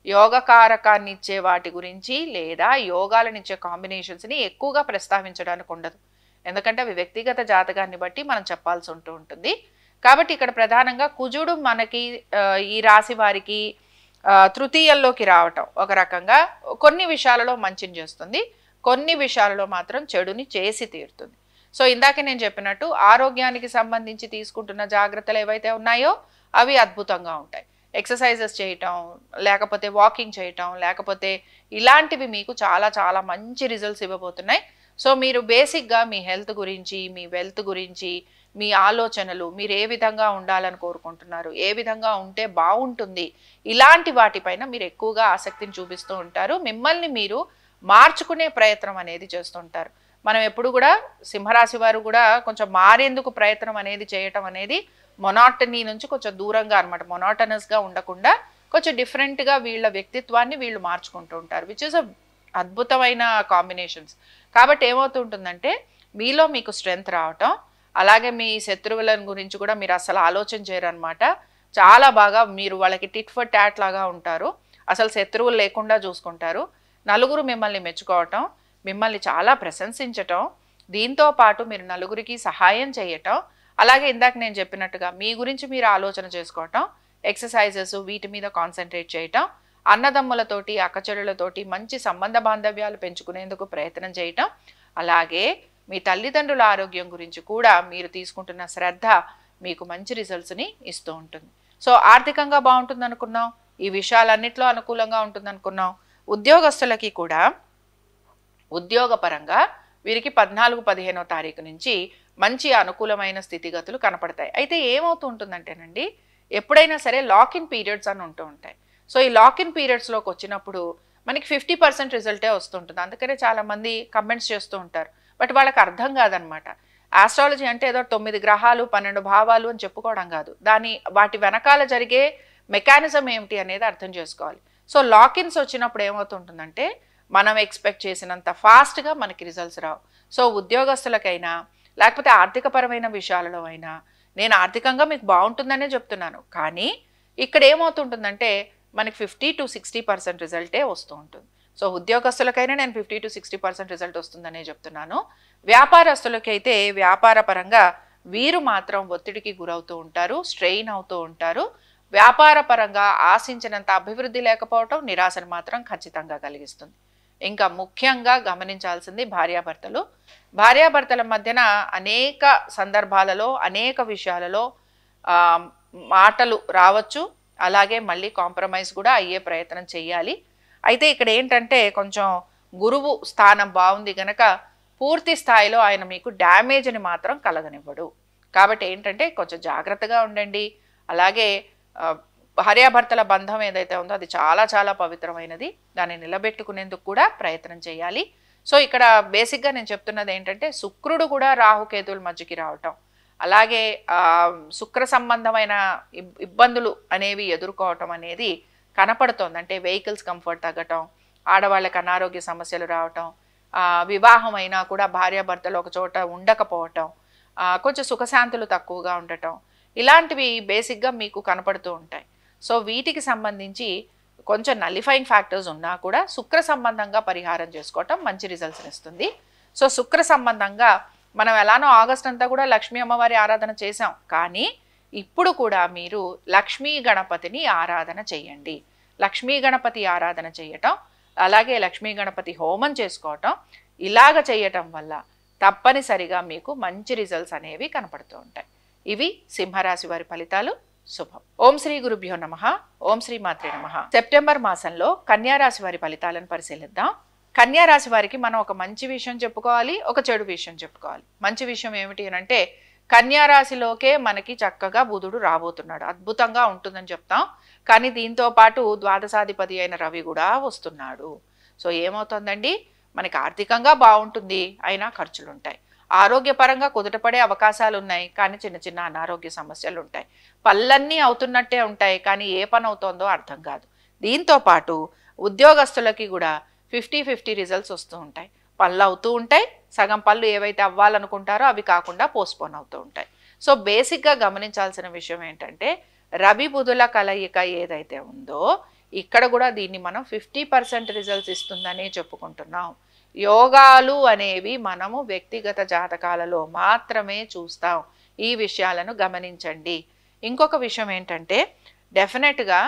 యోగకారకాన్ని ఇచ్చే వాటి గురించి లేదా యోగాలనిచ్చే కాంబినేషన్స్ని ఎక్కువగా ప్రస్తావించడానికి ఉండదు. ఎందుకంటే అవి వ్యక్తిగత జాతకాన్ని బట్టి మనం చెప్పాల్సి ఉంటుంది. కాబట్టి ఇక్కడ ప్రధానంగా కుజుడు మనకి ఈ రాశి వారికి తృతీయంలోకి రావటం ఒక రకంగా కొన్ని విషయాలలో మంచిని చేస్తుంది, కొన్ని విషయాలలో మాత్రం చెడుని చేసి తీరుతుంది. సో ఇందాక నేను చెప్పినట్టు ఆరోగ్యానికి సంబంధించి తీసుకుంటున్న జాగ్రత్తలు ఏవైతే ఉన్నాయో అవి అద్భుతంగా ఉంటాయి. ఎక్సర్సైజెస్ చేయటం, లేకపోతే వాకింగ్ చేయటం, లేకపోతే ఇలాంటివి మీకు చాలా చాలా మంచి రిజల్ట్స్ ఇవ్వబోతున్నాయి. సో మీరు బేసిక్గా మీ హెల్త్ గురించి, మీ వెల్త్ గురించి, మీ ఆలోచనలు, మీరు ఏ విధంగా ఉండాలని కోరుకుంటున్నారు, ఏ విధంగా ఉంటే బాగుంటుంది, ఇలాంటి వాటిపైన మీరు ఎక్కువగా ఆసక్తిని చూపిస్తూ ఉంటారు. మిమ్మల్ని మీరు మార్చుకునే ప్రయత్నం అనేది చేస్తుంటారు. మనం ఎప్పుడు కూడా సింహరాశి వారు కూడా కొంచెం మారేందుకు ప్రయత్నం అనేది చేయటం అనేది మొనాటనీ నుంచి కొంచెం దూరంగా అనమాట, మొనాటనస్గా ఉండకుండా కొంచెం డిఫరెంట్గా వీళ్ళ వ్యక్తిత్వాన్ని వీళ్ళు మార్చుకుంటూ ఉంటారు, విచ్ ఇస్ అద్భుతమైన కాంబినేషన్స్. కాబట్టి ఏమవుతుంటుందంటే మీలో మీకు స్ట్రెంగ్త్ రావటం, అలాగే మీ శత్రువుల గురించి కూడా మీరు అసలు ఆలోచన చేయరు అనమాట. చాలా బాగా మీరు వాళ్ళకి టిట్ ఫర్ టాట్ లాగా ఉంటారు, అసలు శత్రువులు లేకుండా చూసుకుంటారు. నలుగురు మిమ్మల్ని మెచ్చుకోవటం, మిమ్మల్ని చాలా ప్రశంసించటం, దీంతో పాటు మీరు నలుగురికి సహాయం చేయటం, అలాగే ఇందాక నేను చెప్పినట్టుగా మీ గురించి మీరు ఆలోచన చేసుకోవటం, ఎక్సర్సైజెస్ వీటి మీద కాన్సన్ట్రేట్ చేయటం, అన్నదమ్ములతోటి అక్కచెల్లెలతోటి మంచి సంబంధ బాంధవ్యాలు పెంచుకునేందుకు ప్రయత్నం చేయటం, అలాగే మీ తల్లిదండ్రుల ఆరోగ్యం గురించి కూడా మీరు తీసుకుంటున్న శ్రద్ధ మీకు మంచి రిజల్ట్స్ని ఇస్తూ ఉంటుంది. సో ఆర్థికంగా బాగుంటుంది అనుకున్నాం, ఈ విషయాలన్నిట్లో అనుకూలంగా ఉంటుంది అనుకున్నాం. ఉద్యోగస్తులకి కూడా ఉద్యోగపరంగా వీరికి 14-15వ తారీఖు నుంచి మంచి అనుకూలమైన స్థితిగతులు కనపడతాయి. అయితే ఏమవుతూ ఉంటుందంటేనండి, ఎప్పుడైనా సరే లాక్-ఇన్ పీరియడ్స్ అని ఉంటూ ఉంటాయి. సో ఈ లాక్-ఇన్ పీరియడ్స్లోకి వచ్చినప్పుడు మనకి 50% రిజల్టే వస్తుంటుంది. అందుకనే చాలామంది కమెంట్స్ చేస్తూ ఉంటారు, బట్ వాళ్ళకి అర్థం కాదనమాట. ఆస్ట్రాలజీ అంటే ఏదో 9 గ్రహాలు 12 భావాలు అని చెప్పుకోవడం కాదు, వాటి వెనకాల జరిగే మెకానిజం ఏమిటి అనేది అర్థం చేసుకోవాలి. సో లాక్-ఇన్స్ వచ్చినప్పుడు ఏమవుతుంటుందంటే మనం ఎక్స్పెక్ట్ చేసినంత ఫాస్ట్గా మనకి రిజల్ట్స్ రావు. సో ఉద్యోగస్తులకైనా లేకపోతే ఆర్థికపరమైన విషయాలలో అయినా నేను ఆర్థికంగా మీకు బాగుంటుందనే చెప్తున్నాను, కానీ ఇక్కడ ఏమవుతుంటుందంటే మనకి 50-60% రిజల్టే వస్తూ ఉంటుంది. సో ఉద్యోగస్తులకైనా నేను 50-60% రిజల్ట్ వస్తుందనే చెప్తున్నాను. వ్యాపారస్తులకైతే వ్యాపార పరంగా వీరు మాత్రం ఒత్తిడికి గురవుతూ ఉంటారు, స్ట్రెయిన్ అవుతూ ఉంటారు. వ్యాపార పరంగా ఆశించినంత అభివృద్ధి లేకపోవటం నిరాశను మాత్రం ఖచ్చితంగా కలిగిస్తుంది. ఇంకా ముఖ్యంగా గమనించాల్సింది భార్యాభర్తల మధ్యన అనేక సందర్భాలలో అనేక విషయాలలో మాటలు రావచ్చు, అలాగే మళ్ళీ కాంప్రమైజ్ కూడా అయ్యే ప్రయత్నం చేయాలి. అయితే ఇక్కడ ఏంటంటే కొంచెం గురువు స్థానం బాగుంది గనక పూర్తి స్థాయిలో ఆయన మీకు డ్యామేజ్ని మాత్రం కలగనివ్వడు. కాబట్టి ఏంటంటే కొంచెం జాగ్రత్తగా ఉండండి. అలాగే భార్యాభర్తల బంధం ఏదైతే ఉందో అది చాలా చాలా పవిత్రమైనది. దాన్ని నిలబెట్టుకునేందుకు కూడా ప్రయత్నం చేయాలి. సో ఇక్కడ బేసిక్గా నేను చెప్తున్నది ఏంటంటే శుక్రుడు కూడా రాహుకేతువుల మధ్యకి రావటం, అలాగే శుక్ర సంబంధమైన ఇబ్బందులు అనేవి ఎదుర్కోవటం అనేది కనపడుతోంది. అంటే వెహికల్స్ కంఫర్ట్ తగ్గటం, ఆడవాళ్ళకి అనారోగ్య సమస్యలు రావటం, వివాహం అయినా కూడా భార్యాభర్తలు ఒక చోట ఉండకపోవటం, కొంచెం సుఖశాంతులు తక్కువగా ఉండటం, ఇలాంటివి బేసిక్గా మీకు కనపడుతూ ఉంటాయి. సో వీటికి సంబంధించి కొంచెం నలిఫైయింగ్ ఫ్యాక్టర్స్ ఉన్నా కూడా శుక్ర సంబంధంగా పరిహారం చేసుకోవటం మంచి రిజల్ట్స్ని ఇస్తుంది. సో శుక్ర సంబంధంగా మనం ఎలానో ఆగస్ట్ అంతా కూడా లక్ష్మీ అమ్మవారి ఆరాధన చేసాం, కానీ ఇప్పుడు కూడా మీరు లక్ష్మీ గణపతిని ఆరాధన చేయండి. లక్ష్మీ గణపతి ఆరాధన చేయటం, అలాగే లక్ష్మీ గణపతి హోమం చేసుకోవటం, ఇలాగ చేయటం వల్ల తప్పనిసరిగా మీకు మంచి రిజల్ట్స్ అనేవి కనపడుతూ ఉంటాయి. ఇవి సింహరాశి వారి ఫలితాలు. శుభం. ఓం శ్రీ గురుభ్యో నమః. ఓం శ్రీ మాత్రే నమః. సెప్టెంబర్ మాసంలో కన్యారాశి వారి ఫలితాలను పరిశీలిద్దాం. కన్యారాశి వారికి మనం ఒక మంచి విషయం చెప్పుకోవాలి, ఒక చెడు విషయం చెప్పుకోవాలి. మంచి విషయం ఏమిటి అంటే కన్యారాశిలోకే మనకి చక్కగా బుధుడు రాబోతున్నాడు, అద్భుతంగా ఉంటుందని చెప్తాం. కానీ దీంతో పాటు ద్వాదశాధిపతి అయిన రవి కూడా వస్తున్నాడు. సో ఏమవుతుందండి, మనకి ఆర్థికంగా బాగుంటుంది, అయినా ఖర్చులు ఉంటాయి. ఆరోగ్యపరంగా కుదుటపడే అవకాశాలు ఉన్నాయి, కానీ చిన్న చిన్న అనారోగ్య సమస్యలు ఉంటాయి. పనులన్నీ అవుతున్నట్టే ఉంటాయి, కానీ ఏ పని అవుతుందో అర్థం కాదు. దీంతో పాటు ఉద్యోగస్తులకి కూడా 50-50 రిజల్ట్స్ వస్తూ ఉంటాయి. పనులు అవుతూ ఉంటాయి, సగం పనులు ఏవైతే అవ్వాలనుకుంటారో అవి కాకుండా పోస్ట్పోన్ అవుతూ ఉంటాయి. సో బేసిక్గా గమనించాల్సిన విషయం ఏంటంటే రవి బుధుల కలయిక ఏదైతే ఉందో ఇక్కడ కూడా దీన్ని మనం 50% రిజల్ట్స్ ఇస్తుందనే చెప్పుకుంటున్నాం. యోగాలు అనేవి మనము వ్యక్తిగత జాతకాలలో మాత్రమే చూస్తాం. ఈ విషయాలను గమనించండి. ఇంకొక విషయం ఏంటంటే డెఫినెట్గా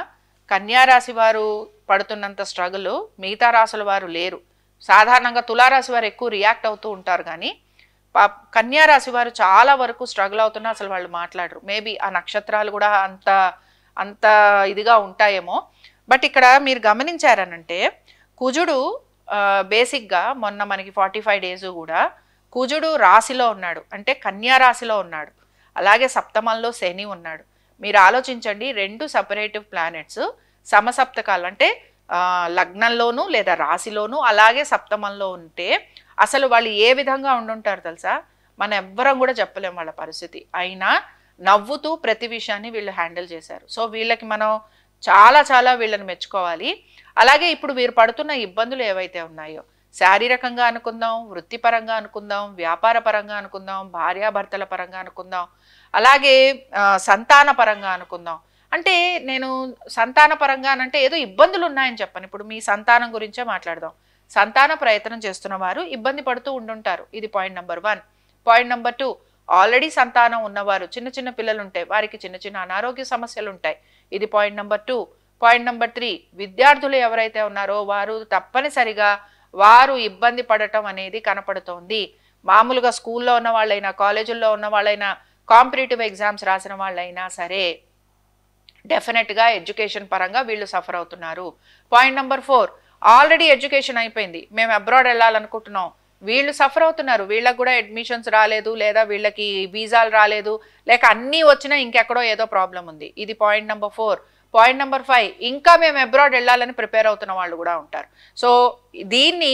కన్యారాశి వారు పడుతున్నంత స్ట్రగుల్ మిగతా రాశుల వారు లేరు. సాధారణంగా తులారాశి వారు ఎక్కువ రియాక్ట్ అవుతూ ఉంటారు, కానీ కన్యారాశి వారు చాలా వరకు స్ట్రగుల్ అవుతున్నా అసలు వాళ్ళు మాట్లాడరు. మేబీ ఆ నక్షత్రాలు కూడా అంత ఇదిగా ఉంటాయేమో. బట్ ఇక్కడ మీరు గమనించారనంటే కుజుడు బేసిక్గా మొన్న మనకి 45 డేస్ కూడా కుజుడు రాశిలో ఉన్నాడు, అంటే కన్యా రాశిలో ఉన్నాడు. అలాగే సప్తమంలో శని ఉన్నాడు. మీరు ఆలోచించండి, 2 సపరేటివ్ ప్లానెట్స్ సమసప్తకాలు అంటే లగ్నంలోనూ లేదా రాశిలోనూ అలాగే సప్తమంలో ఉంటే అసలు వాళ్ళు ఏ విధంగా ఉండుంటారు తెలుసా? మనం ఎవ్వరం కూడా చెప్పలేం వాళ్ళ పరిస్థితి. అయినా నవ్వుతూ ప్రతి విషయాన్ని వీళ్ళు హ్యాండిల్ చేశారు. సో వీళ్ళకి మనం చాలా చాలా వీళ్ళని మెచ్చుకోవాలి. అలాగే ఇప్పుడు వీరు పడుతున్న ఇబ్బందులు ఏవైతే ఉన్నాయో శారీరకంగా అనుకుందాం, వృత్తిపరంగా అనుకుందాం, వ్యాపార పరంగా అనుకుందాం, భార్యాభర్తల పరంగా అనుకుందాం, అలాగే సంతాన పరంగా అనుకుందాం. అంటే నేను సంతాన పరంగా అంటే ఏదో ఇబ్బందులు ఉన్నాయని చెప్పను. ఇప్పుడు మీ సంతానం గురించే మాట్లాడదాం. సంతాన ప్రయత్నం చేస్తున్న వారు ఇబ్బంది పడుతూ ఉండుంటారు. ఇది point number 1. Point number 2, already సంతానం ఉన్నవారు, చిన్న చిన్న పిల్లలు ఉంటాయి, వారికి చిన్న చిన్న అనారోగ్య సమస్యలు ఉంటాయి. ఇది పాయింట్ నెంబర్ 2. పాయింట్ నెంబర్ 3, విద్యార్థులు ఎవరైతే ఉన్నారో వారు తప్పనిసరిగా వారు ఇబ్బంది పడటం అనేది కనపడుతోంది. మామూలుగా స్కూల్లో ఉన్న వాళ్ళైనా, కాలేజీల్లో ఉన్న వాళ్ళైనా, కాంపిటేటివ్ ఎగ్జామ్స్ రాసిన వాళ్ళైనా సరే డెఫినెట్గా ఎడ్యుకేషన్ పరంగా వీళ్ళు సఫర్ అవుతున్నారు. పాయింట్ నెంబర్ 4, ఆల్రెడీ ఎడ్యుకేషన్ అయిపోయింది, మేము అబ్రాడ్ వెళ్ళాలనుకుంటున్నాం, వీళ్ళు సఫర్ అవుతున్నారు. వీళ్ళకి కూడా అడ్మిషన్స్ రాలేదు, లేదా వీళ్ళకి వీసాలు రాలేదు, లేక అన్నీ వచ్చినా ఇంకెక్కడో ఏదో ప్రాబ్లం ఉంది. ఇది పాయింట్ నెంబర్ 4. పాయింట్ నెంబర్ 5, ఇంకా మేము అబ్రాడ్ వెళ్ళాలని ప్రిపేర్ అవుతున్న వాళ్ళు కూడా ఉంటారు. సో దీన్ని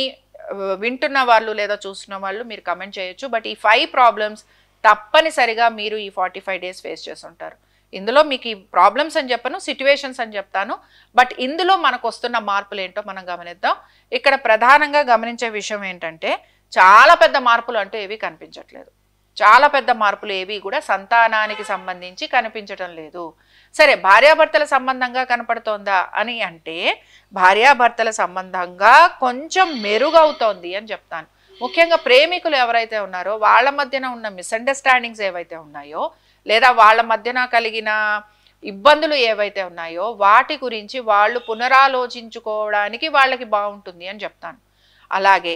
వింటున్న వాళ్ళు లేదా చూస్తున్న వాళ్ళు మీరు కమెంట్ చేయొచ్చు. బట్ ఈ 5 ప్రాబ్లమ్స్ తప్పనిసరిగా మీరు ఈ 45 డేస్ ఫేస్ చేసి ఉంటారు. ఇందులో మీకు ఈ ప్రాబ్లమ్స్ అని చెప్పను, సిట్యువేషన్స్ అని చెప్తాను. బట్ ఇందులో మనకు వస్తున్న మార్పులు ఏంటో మనం గమనిద్దాం. ఇక్కడ ప్రధానంగా గమనించే విషయం ఏంటంటే చాలా పెద్ద మార్పులు అంటూ ఏవి కనిపించట్లేదు. చాలా పెద్ద మార్పులు ఏవి కూడా సంతానానికి సంబంధించి కనిపించటం లేదు. సరే, భార్యాభర్తల సంబంధంగా కనపడుతోందా అని అంటే భార్యాభర్తల సంబంధంగా కొంచెం మెరుగవుతోంది అని చెప్తాను. ముఖ్యంగా ప్రేమికులు ఎవరైతే ఉన్నారో వాళ్ళ మధ్యన ఉన్న మిస్అండర్స్టాండింగ్స్ ఏవైతే ఉన్నాయో, లేదా వాళ్ళ మధ్యన కలిగిన ఇబ్బందులు ఏవైతే ఉన్నాయో వాటి గురించి వాళ్ళు పునరాలోచించుకోవడానికి వాళ్ళకి బాగుంటుంది అని చెప్తాను. అలాగే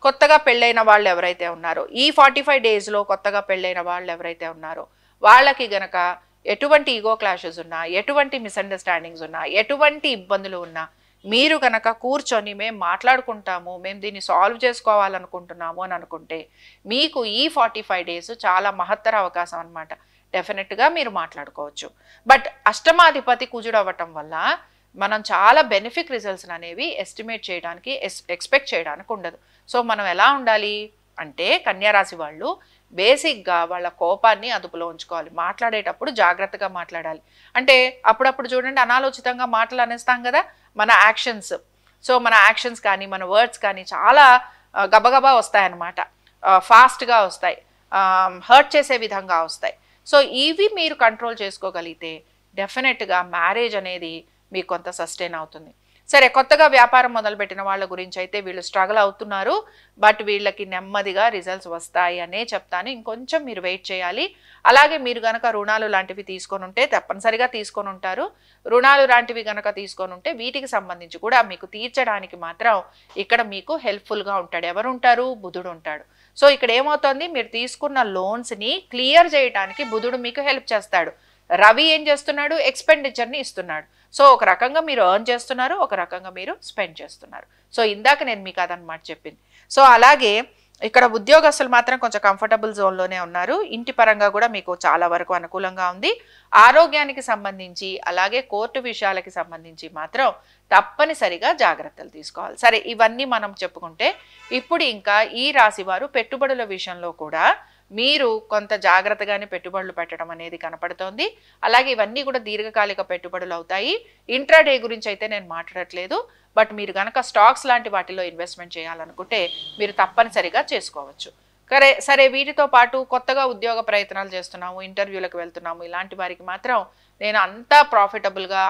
కొత్తగా పెళ్ళైన వాళ్ళు ఎవరైతే ఉన్నారో, ఈ 45 డేస్లో కొత్తగా పెళ్ళైన వాళ్ళు ఎవరైతే ఉన్నారో వాళ్ళకి గనక ఎటువంటి ఈగో క్లాషెస్ ఉన్నా, ఎటువంటి మిస్అండర్స్టాండింగ్స్ ఉన్నా, ఎటువంటి ఇబ్బందులు ఉన్నా మీరు కనుక కూర్చొని మేము మాట్లాడుకుంటాము, మేము దీన్ని సాల్వ్ చేసుకోవాలనుకుంటున్నాము అని అనుకుంటే మీకు ఈ 45 డేస్ చాలా మహత్తర అవకాశం అనమాట. డెఫినెట్గా మీరు మాట్లాడుకోవచ్చు. బట్ అష్టమాధిపతి కుజుడు అవ్వటం వల్ల మనం చాలా బెనిఫిక్ రిజల్ట్స్ అనేవి ఎస్టిమేట్ చేయడానికి ఎక్స్పెక్ట్ చేయడానికి ఉండదు. సో మనం ఎలా ఉండాలి అంటే కన్యారాశి వాళ్ళు బేసిక్గా వాళ్ళ కోపాన్ని అదుపులో ఉంచుకోవాలి. మాట్లాడేటప్పుడు జాగ్రత్తగా మాట్లాడాలి. అంటే అప్పుడప్పుడు చూడండి అనాలోచితంగా మాటలు అనేస్తాం కదా, మన యాక్షన్స్. సో మన యాక్షన్స్ కానీ మన వర్డ్స్ కానీ చాలా గబగబా వస్తాయన్నమాట, ఫాస్ట్గా వస్తాయి, హర్ట్ చేసే విధంగా వస్తాయి. సో ఇవి మీరు కంట్రోల్ చేసుకోగలిగితే డెఫినెట్గా మ్యారేజ్ అనేది మీకు కొంత సస్టైన్ అవుతుంది. సరే, కొత్తగా వ్యాపారం మొదలుపెట్టిన వాళ్ళ గురించి అయితే వీళ్ళు స్ట్రగుల్ అవుతున్నారు, బట్ వీళ్ళకి నెమ్మదిగా రిజల్ట్స్ వస్తాయి అనే చెప్తాను. ఇంకొంచెం మీరు వెయిట్ చేయాలి. అలాగే మీరు కనుక రుణాలు లాంటివి తీసుకొని ఉంటే తప్పనిసరిగా తీసుకొని ఉంటారు. రుణాలు లాంటివి కనుక తీసుకొని ఉంటే వీటికి సంబంధించి కూడా మీకు తీర్చడానికి మాత్రం ఇక్కడ మీకు హెల్ప్ఫుల్గా ఉంటాడు. ఎవరు ఉంటారు? బుధుడు ఉంటాడు. సో ఇక్కడ ఏమవుతుంది, మీరు తీసుకున్న లోన్స్ని క్లియర్ చేయడానికి బుధుడు మీకు హెల్ప్ చేస్తాడు. రవి ఏం చేస్తున్నాడు? ఎక్స్పెండిచర్ని ఇస్తున్నాడు. సో ఒక రకంగా మీరు ఎర్న్ చేస్తున్నారు, ఒక రకంగా మీరు స్పెండ్ చేస్తున్నారు. సో ఇందాక నేను మీకు అదనమాట చెప్పింది. సో అలాగే ఇక్కడ ఉద్యోగస్తులు మాత్రం కొంచెం కంఫర్టబుల్ జోన్లోనే ఉన్నారు. ఇంటి పరంగా కూడా మీకు చాలా వరకు అనుకూలంగా ఉంది. ఆరోగ్యానికి సంబంధించి అలాగే కోర్టు విషయాలకి సంబంధించి మాత్రం తప్పనిసరిగా జాగ్రత్తలు తీసుకోవాలి. సరే, ఇవన్నీ మనం చెప్పుకుంటే ఇప్పుడు ఇంకా ఈ రాశి వారు పెట్టుబడుల విషయంలో కూడా మీరు కొంత జాగ్రత్తగానే పెట్టుబడులు పెట్టడం అనేది కనపడుతోంది. అలాగే ఇవన్నీ కూడా దీర్ఘకాలిక పెట్టుబడులు అవుతాయి. ఇంట్రాడే గురించి అయితే నేను మాట్లాడట్లేదు, బట్ మీరు కనుక స్టాక్స్ లాంటి వాటిలో ఇన్వెస్ట్మెంట్ చేయాలనుకుంటే మీరు తప్పనిసరిగా చేసుకోవచ్చు. సరే, వీటితో పాటు కొత్తగా ఉద్యోగ ప్రయత్నాలు చేస్తున్నాము, ఇంటర్వ్యూలకు వెళ్తున్నాము, ఇలాంటి వారికి మాత్రం నేను అంత ప్రాఫిటబుల్గా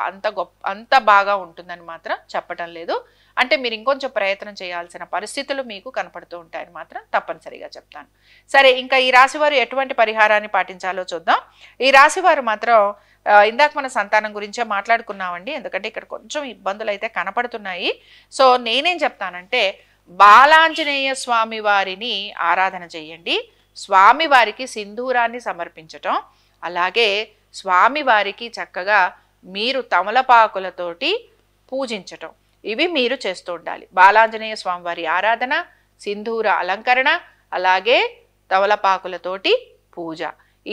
అంత బాగా ఉంటుందని మాత్రం చెప్పటం లేదు. అంటే మీరు ఇంకొంచెం ప్రయత్నం చేయాల్సిన పరిస్థితులు మీకు కనపడుతూ ఉంటాయని మాత్రం తప్పనిసరిగా చెప్తాను. సరే, ఇంకా ఈ రాశివారు ఎటువంటి పరిహారాన్ని పాటించాలో చూద్దాం. ఈ రాశివారు మాత్రం ఇందాక మన సంతానం గురించే మాట్లాడుకున్నామండి, ఎందుకంటే ఇక్కడ కొంచెం ఇబ్బందులు అయితే కనపడుతున్నాయి. సో నేనేం చెప్తానంటే బాలాంజనేయ స్వామి వారిని ఆరాధన చేయండి. స్వామివారికి సింధూరాన్ని సమర్పించటం, అలాగే స్వామివారికి చక్కగా మీరు తమలపాకులతోటి పూజించటం, ఇవి మీరు చేస్తూ ఉండాలి. బాలాంజనేయ స్వామివారి ఆరాధన, సింధూర అలంకరణ, అలాగే తమలపాకులతోటి పూజ,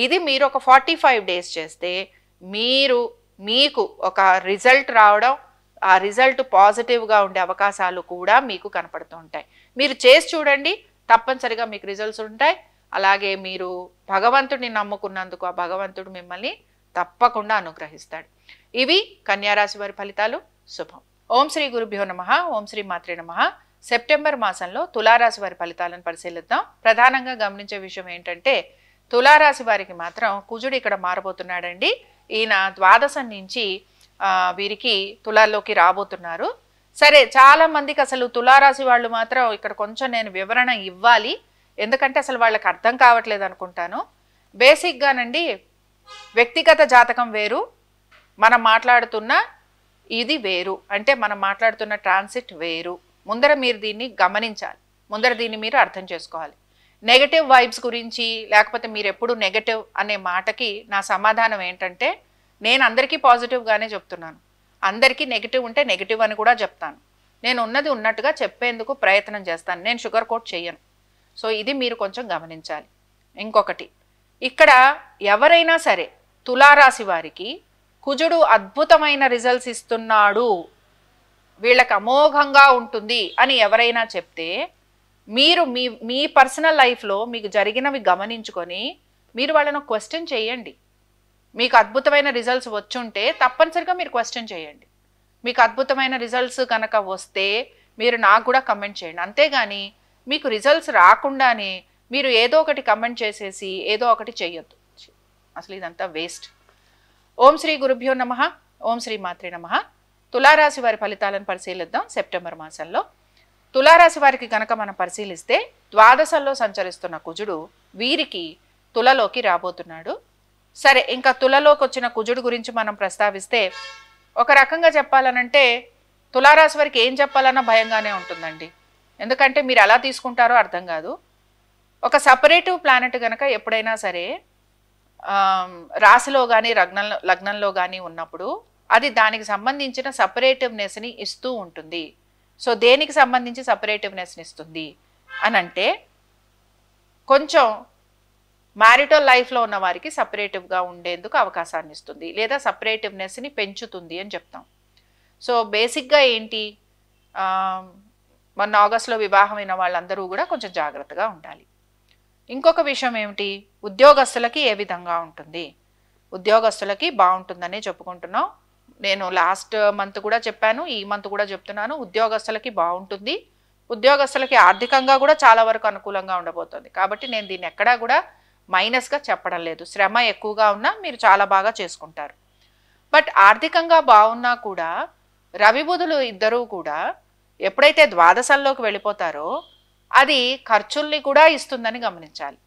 ఇది మీరు ఒక 45 డేస్ చేస్తే మీకు ఒక రిజల్ట్ రావడం, ఆ రిజల్ట్ పాజిటివ్గా ఉండే అవకాశాలు కూడా మీకు కనపడుతూ ఉంటాయి. మీరు చేసి చూడండి, తప్పనిసరిగా మీకు రిజల్ట్స్ ఉంటాయి. అలాగే మీరు భగవంతుడిని నమ్ముకున్నందుకు ఆ భగవంతుడు మిమ్మల్ని తప్పకుండా అనుగ్రహిస్తాడు. ఇవి కన్యారాశి వారి ఫలితాలు. శుభం. ఓం శ్రీ గురుభ్యో నమః. ఓం శ్రీ మాత్రే నమః. సెప్టెంబర్ మాసంలో తులారాశి వారి ఫలితాలను పరిశీలిద్దాం. ప్రధానంగా గమనించే విషయం ఏంటంటే తులారాశి వారికి మాత్రం కుజుడు ఇక్కడ మారబోతున్నాడండి. ఈయన ద్వాదశం నుంచి వీరికి తులాల్లోకి రాబోతున్నారు. సరే, చాలా మందికి అసలు తులారాశి వాళ్ళు మాత్రం ఇక్కడ కొంచెం నేను వివరణ ఇవ్వాలి, ఎందుకంటే అసలు వాళ్ళకి అర్థం కావట్లేదు అనుకుంటాను. బేసిక్గానండి వ్యక్తిగత జాతకం వేరు, మనం మాట్లాడుతున్న ఇది వేరు, అంటే మనం మాట్లాడుతున్న ట్రాన్సిట్ వేరు. ముందర మీరు దీన్ని గమనించాలి, ముందర దీన్ని మీరు అర్థం చేసుకోవాలి. నెగటివ్ వైబ్స్ గురించి లేకపోతే మీరు ఎప్పుడు నెగటివ్ అనే మాటకి నా సమాధానం ఏంటంటే నేను అందరికీ పాజిటివ్గానే చెప్తున్నాను, అందరికీ నెగిటివ్ ఉంటే నెగిటివ్ అని కూడా చెప్తాను. నేను ఉన్నది ఉన్నట్టుగా చెప్పేందుకు ప్రయత్నం చేస్తాను, నేను షుగర్ కోట్ చేయను. సో ఇది మీరు కొంచెం గమనించాలి. ఇంకొకటి, ఇక్కడ ఎవరైనా సరే తులారాశి వారికి కుజుడు అద్భుతమైన రిజల్ట్స్ ఇస్తున్నాడు, వీళ్ళకి అమోఘంగా ఉంటుంది అని ఎవరైనా చెప్తే మీరు మీ పర్సనల్ లైఫ్లో మీకు జరిగినవి గమనించుకొని మీరు వాళ్ళను క్వశ్చన్ చేయండి. మీకు అద్భుతమైన రిజల్ట్స్ వచ్చుంటే తప్పనిసరిగా మీరు క్వశ్చన్ చేయండి. మీకు అద్భుతమైన రిజల్ట్స్ కనుక వస్తే మీరు నాకు కూడా కమెంట్ చేయండి. అంతేగాని మీకు రిజల్ట్స్ రాకుండానే మీరు ఏదో ఒకటి కమెంట్ చేసేసి ఏదో ఒకటి చేయొద్దు, అసలు ఇదంతా వేస్ట్. ఓం శ్రీ గురుభ్యో నమః. ఓం శ్రీ మాత్రే నమః. తులారాశి వారి ఫలితాలను పరిశీలిద్దాం. సెప్టెంబర్ మాసంలో తులారాశి వారికి కనుక మనం పరిశీలిస్తే ద్వాదశంలో సంచరిస్తున్న కుజుడు వీరికి తులలోకి రాబోతున్నాడు. సరే, ఇంకా తులలోకి వచ్చిన కుజుడు గురించి మనం ప్రస్తావిస్తే ఒక రకంగా చెప్పాలనంటే తులారాశి వారికి ఏం చెప్పాలన్నా భయంగానే ఉంటుందండి, ఎందుకంటే మీరు ఎలా తీసుకుంటారో అర్థం కాదు. ఒక సపరేటివ్ ప్లానెట్ కనుక ఎప్పుడైనా సరే రాశిలో కానీ లగ్నంలో కానీ ఉన్నప్పుడు అది దానికి సంబంధించిన సపరేటివ్నెస్ని ఇస్తూ ఉంటుంది. సో దేనికి సంబంధించి సపరేటివ్నెస్ని ఇస్తుంది అని అంటే, కొంచెం మ్యారిటల్ లైఫ్లో ఉన్న వారికి సపరేటివ్గా ఉండేందుకు అవకాశాన్ని ఇస్తుంది, లేదా సపరేటివ్నెస్ని పెంచుతుంది అని చెప్తాం. సో బేసిక్గా ఏంటి, మొన్న ఆగస్టులో వివాహమైన వాళ్ళందరూ కూడా కొంచెం జాగ్రత్తగా ఉండాలి. ఇంకొక విషయం ఏమిటి, ఉద్యోగస్తులకి ఏ విధంగా ఉంటుంది, ఉద్యోగస్తులకి బాగుంటుందనే చెప్పుకుంటున్నాం. నేను లాస్ట్ మంత్ కూడా చెప్పాను, ఈ మంత్ కూడా చెప్తున్నాను, ఉద్యోగస్తులకి బాగుంటుంది. ఉద్యోగస్తులకి ఆర్థికంగా కూడా చాలా వరకు అనుకూలంగా ఉండబోతుంది. కాబట్టి నేను దీన్ని ఎక్కడా కూడా మైనస్గా చెప్పడం లేదు. శ్రమ ఎక్కువగా ఉన్నా మీరు చాలా బాగా చేసుకుంటారు. బట్ ఆర్థికంగా బాగున్నా కూడా రవి బుధులు ఇద్దరూ కూడా ఎప్పుడైతే ద్వాదశంలోకి వెళ్ళిపోతారో అది ఖర్చుల్ని కూడా ఇస్తుందని గమనించాలి.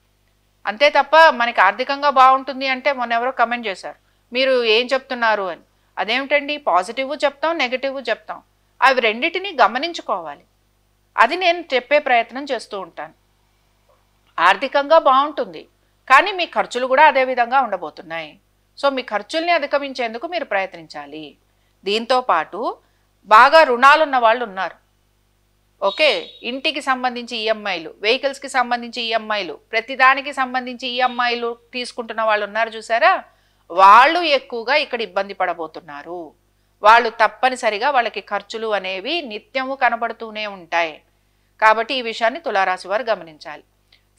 అంతే తప్ప మనకి ఆర్థికంగా బాగుంటుంది అంటే మొన్న ఎవరో కమెంట్ చేశారు, మీరు ఏం చెప్తున్నారు అని. అదేమిటండి, పాజిటివ్ చెప్తాం, నెగటివ్ చెప్తాం, అవి రెండింటినీ గమనించుకోవాలి. అది నేను చెప్పే ప్రయత్నం చేస్తూ ఉంటాను. ఆర్థికంగా బాగుంటుంది కానీ మీ ఖర్చులు కూడా అదే విధంగా ఉండబోతున్నాయి. సో మీ ఖర్చుల్ని అధిగమించేందుకు మీరు ప్రయత్నించాలి. దీంతో పాటు బాగా రుణాలు ఉన్న వాళ్ళు ఉన్నారు, ఓకే, ఇంటికి సంబంధించి ఈఎంఐలు, వెహికల్స్కి సంబంధించి ఈఎంఐలు, ప్రతిదానికి సంబంధించి ఈఎంఐలు తీసుకుంటున్న వాళ్ళు ఉన్నారు చూసారా, వాళ్ళు ఎక్కువగా ఇక్కడ ఇబ్బంది పడబోతున్నారు. వాళ్ళు తప్పనిసరిగా వాళ్ళకి ఖర్చులు అనేవి నిత్యము కనబడుతూనే ఉంటాయి. కాబట్టి ఈ విషయాన్ని తులారాశి వారు గమనించాలి.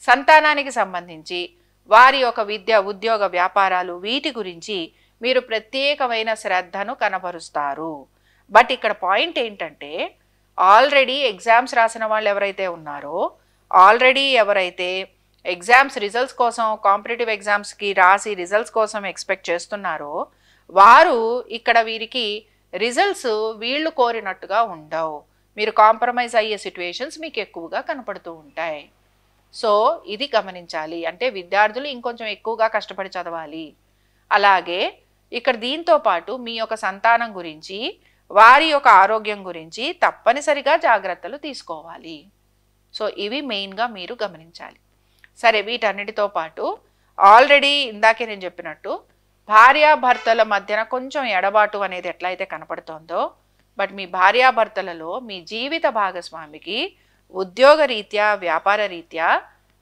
సంతానానికి సంబంధించి వారి యొక్క విద్య, ఉద్యోగ, వ్యాపారాలు, వీటి గురించి మీరు ప్రత్యేకమైన శ్రద్ధను కనబరుస్తారు. బట్ ఇక్కడ పాయింట్ ఏంటంటే, ఆల్రెడీ ఎగ్జామ్స్ రాసిన వాళ్ళు ఎవరైతే ఉన్నారో, ఆల్రెడీ ఎవరైతే ఎగ్జామ్స్ రిజల్ట్స్ కోసం, కాంపిటేటివ్ ఎగ్జామ్స్కి రాసి రిజల్ట్స్ కోసం ఎక్స్పెక్ట్ చేస్తున్నారో వారు ఇక్కడ వీరికి రిజల్ట్స్ వీళ్ళు కోరినట్టుగా ఉండవు. మీరు కాంప్రమైజ్ అయ్యే సిచ్యువేషన్స్ మీకు ఎక్కువగా కనపడుతూ ఉంటాయి. సో ఇది గమనించాలి. అంటే విద్యార్థులు ఇంకొంచెం ఎక్కువగా కష్టపడి చదవాలి. అలాగే ఇక్కడ దీంతో పాటు మీ యొక్క సంతానం గురించి, వారి యొక్క ఆరోగ్యం గురించి తప్పనిసరిగా జాగ్రత్తలు తీసుకోవాలి. సో ఇవి మెయిన్గా మీరు గమనించాలి. సరే, వీటన్నిటితో పాటు ఆల్రెడీ ఇందాకే నేను చెప్పినట్టు భార్యాభర్తల మధ్యన కొంచెం ఎడబాటు అనేది ఎట్లయితే కనపడుతోందో, బట్ మీ భార్యాభర్తలలో మీ జీవిత భాగస్వామికి ఉద్యోగ రీత్యా, వ్యాపార రీత్యా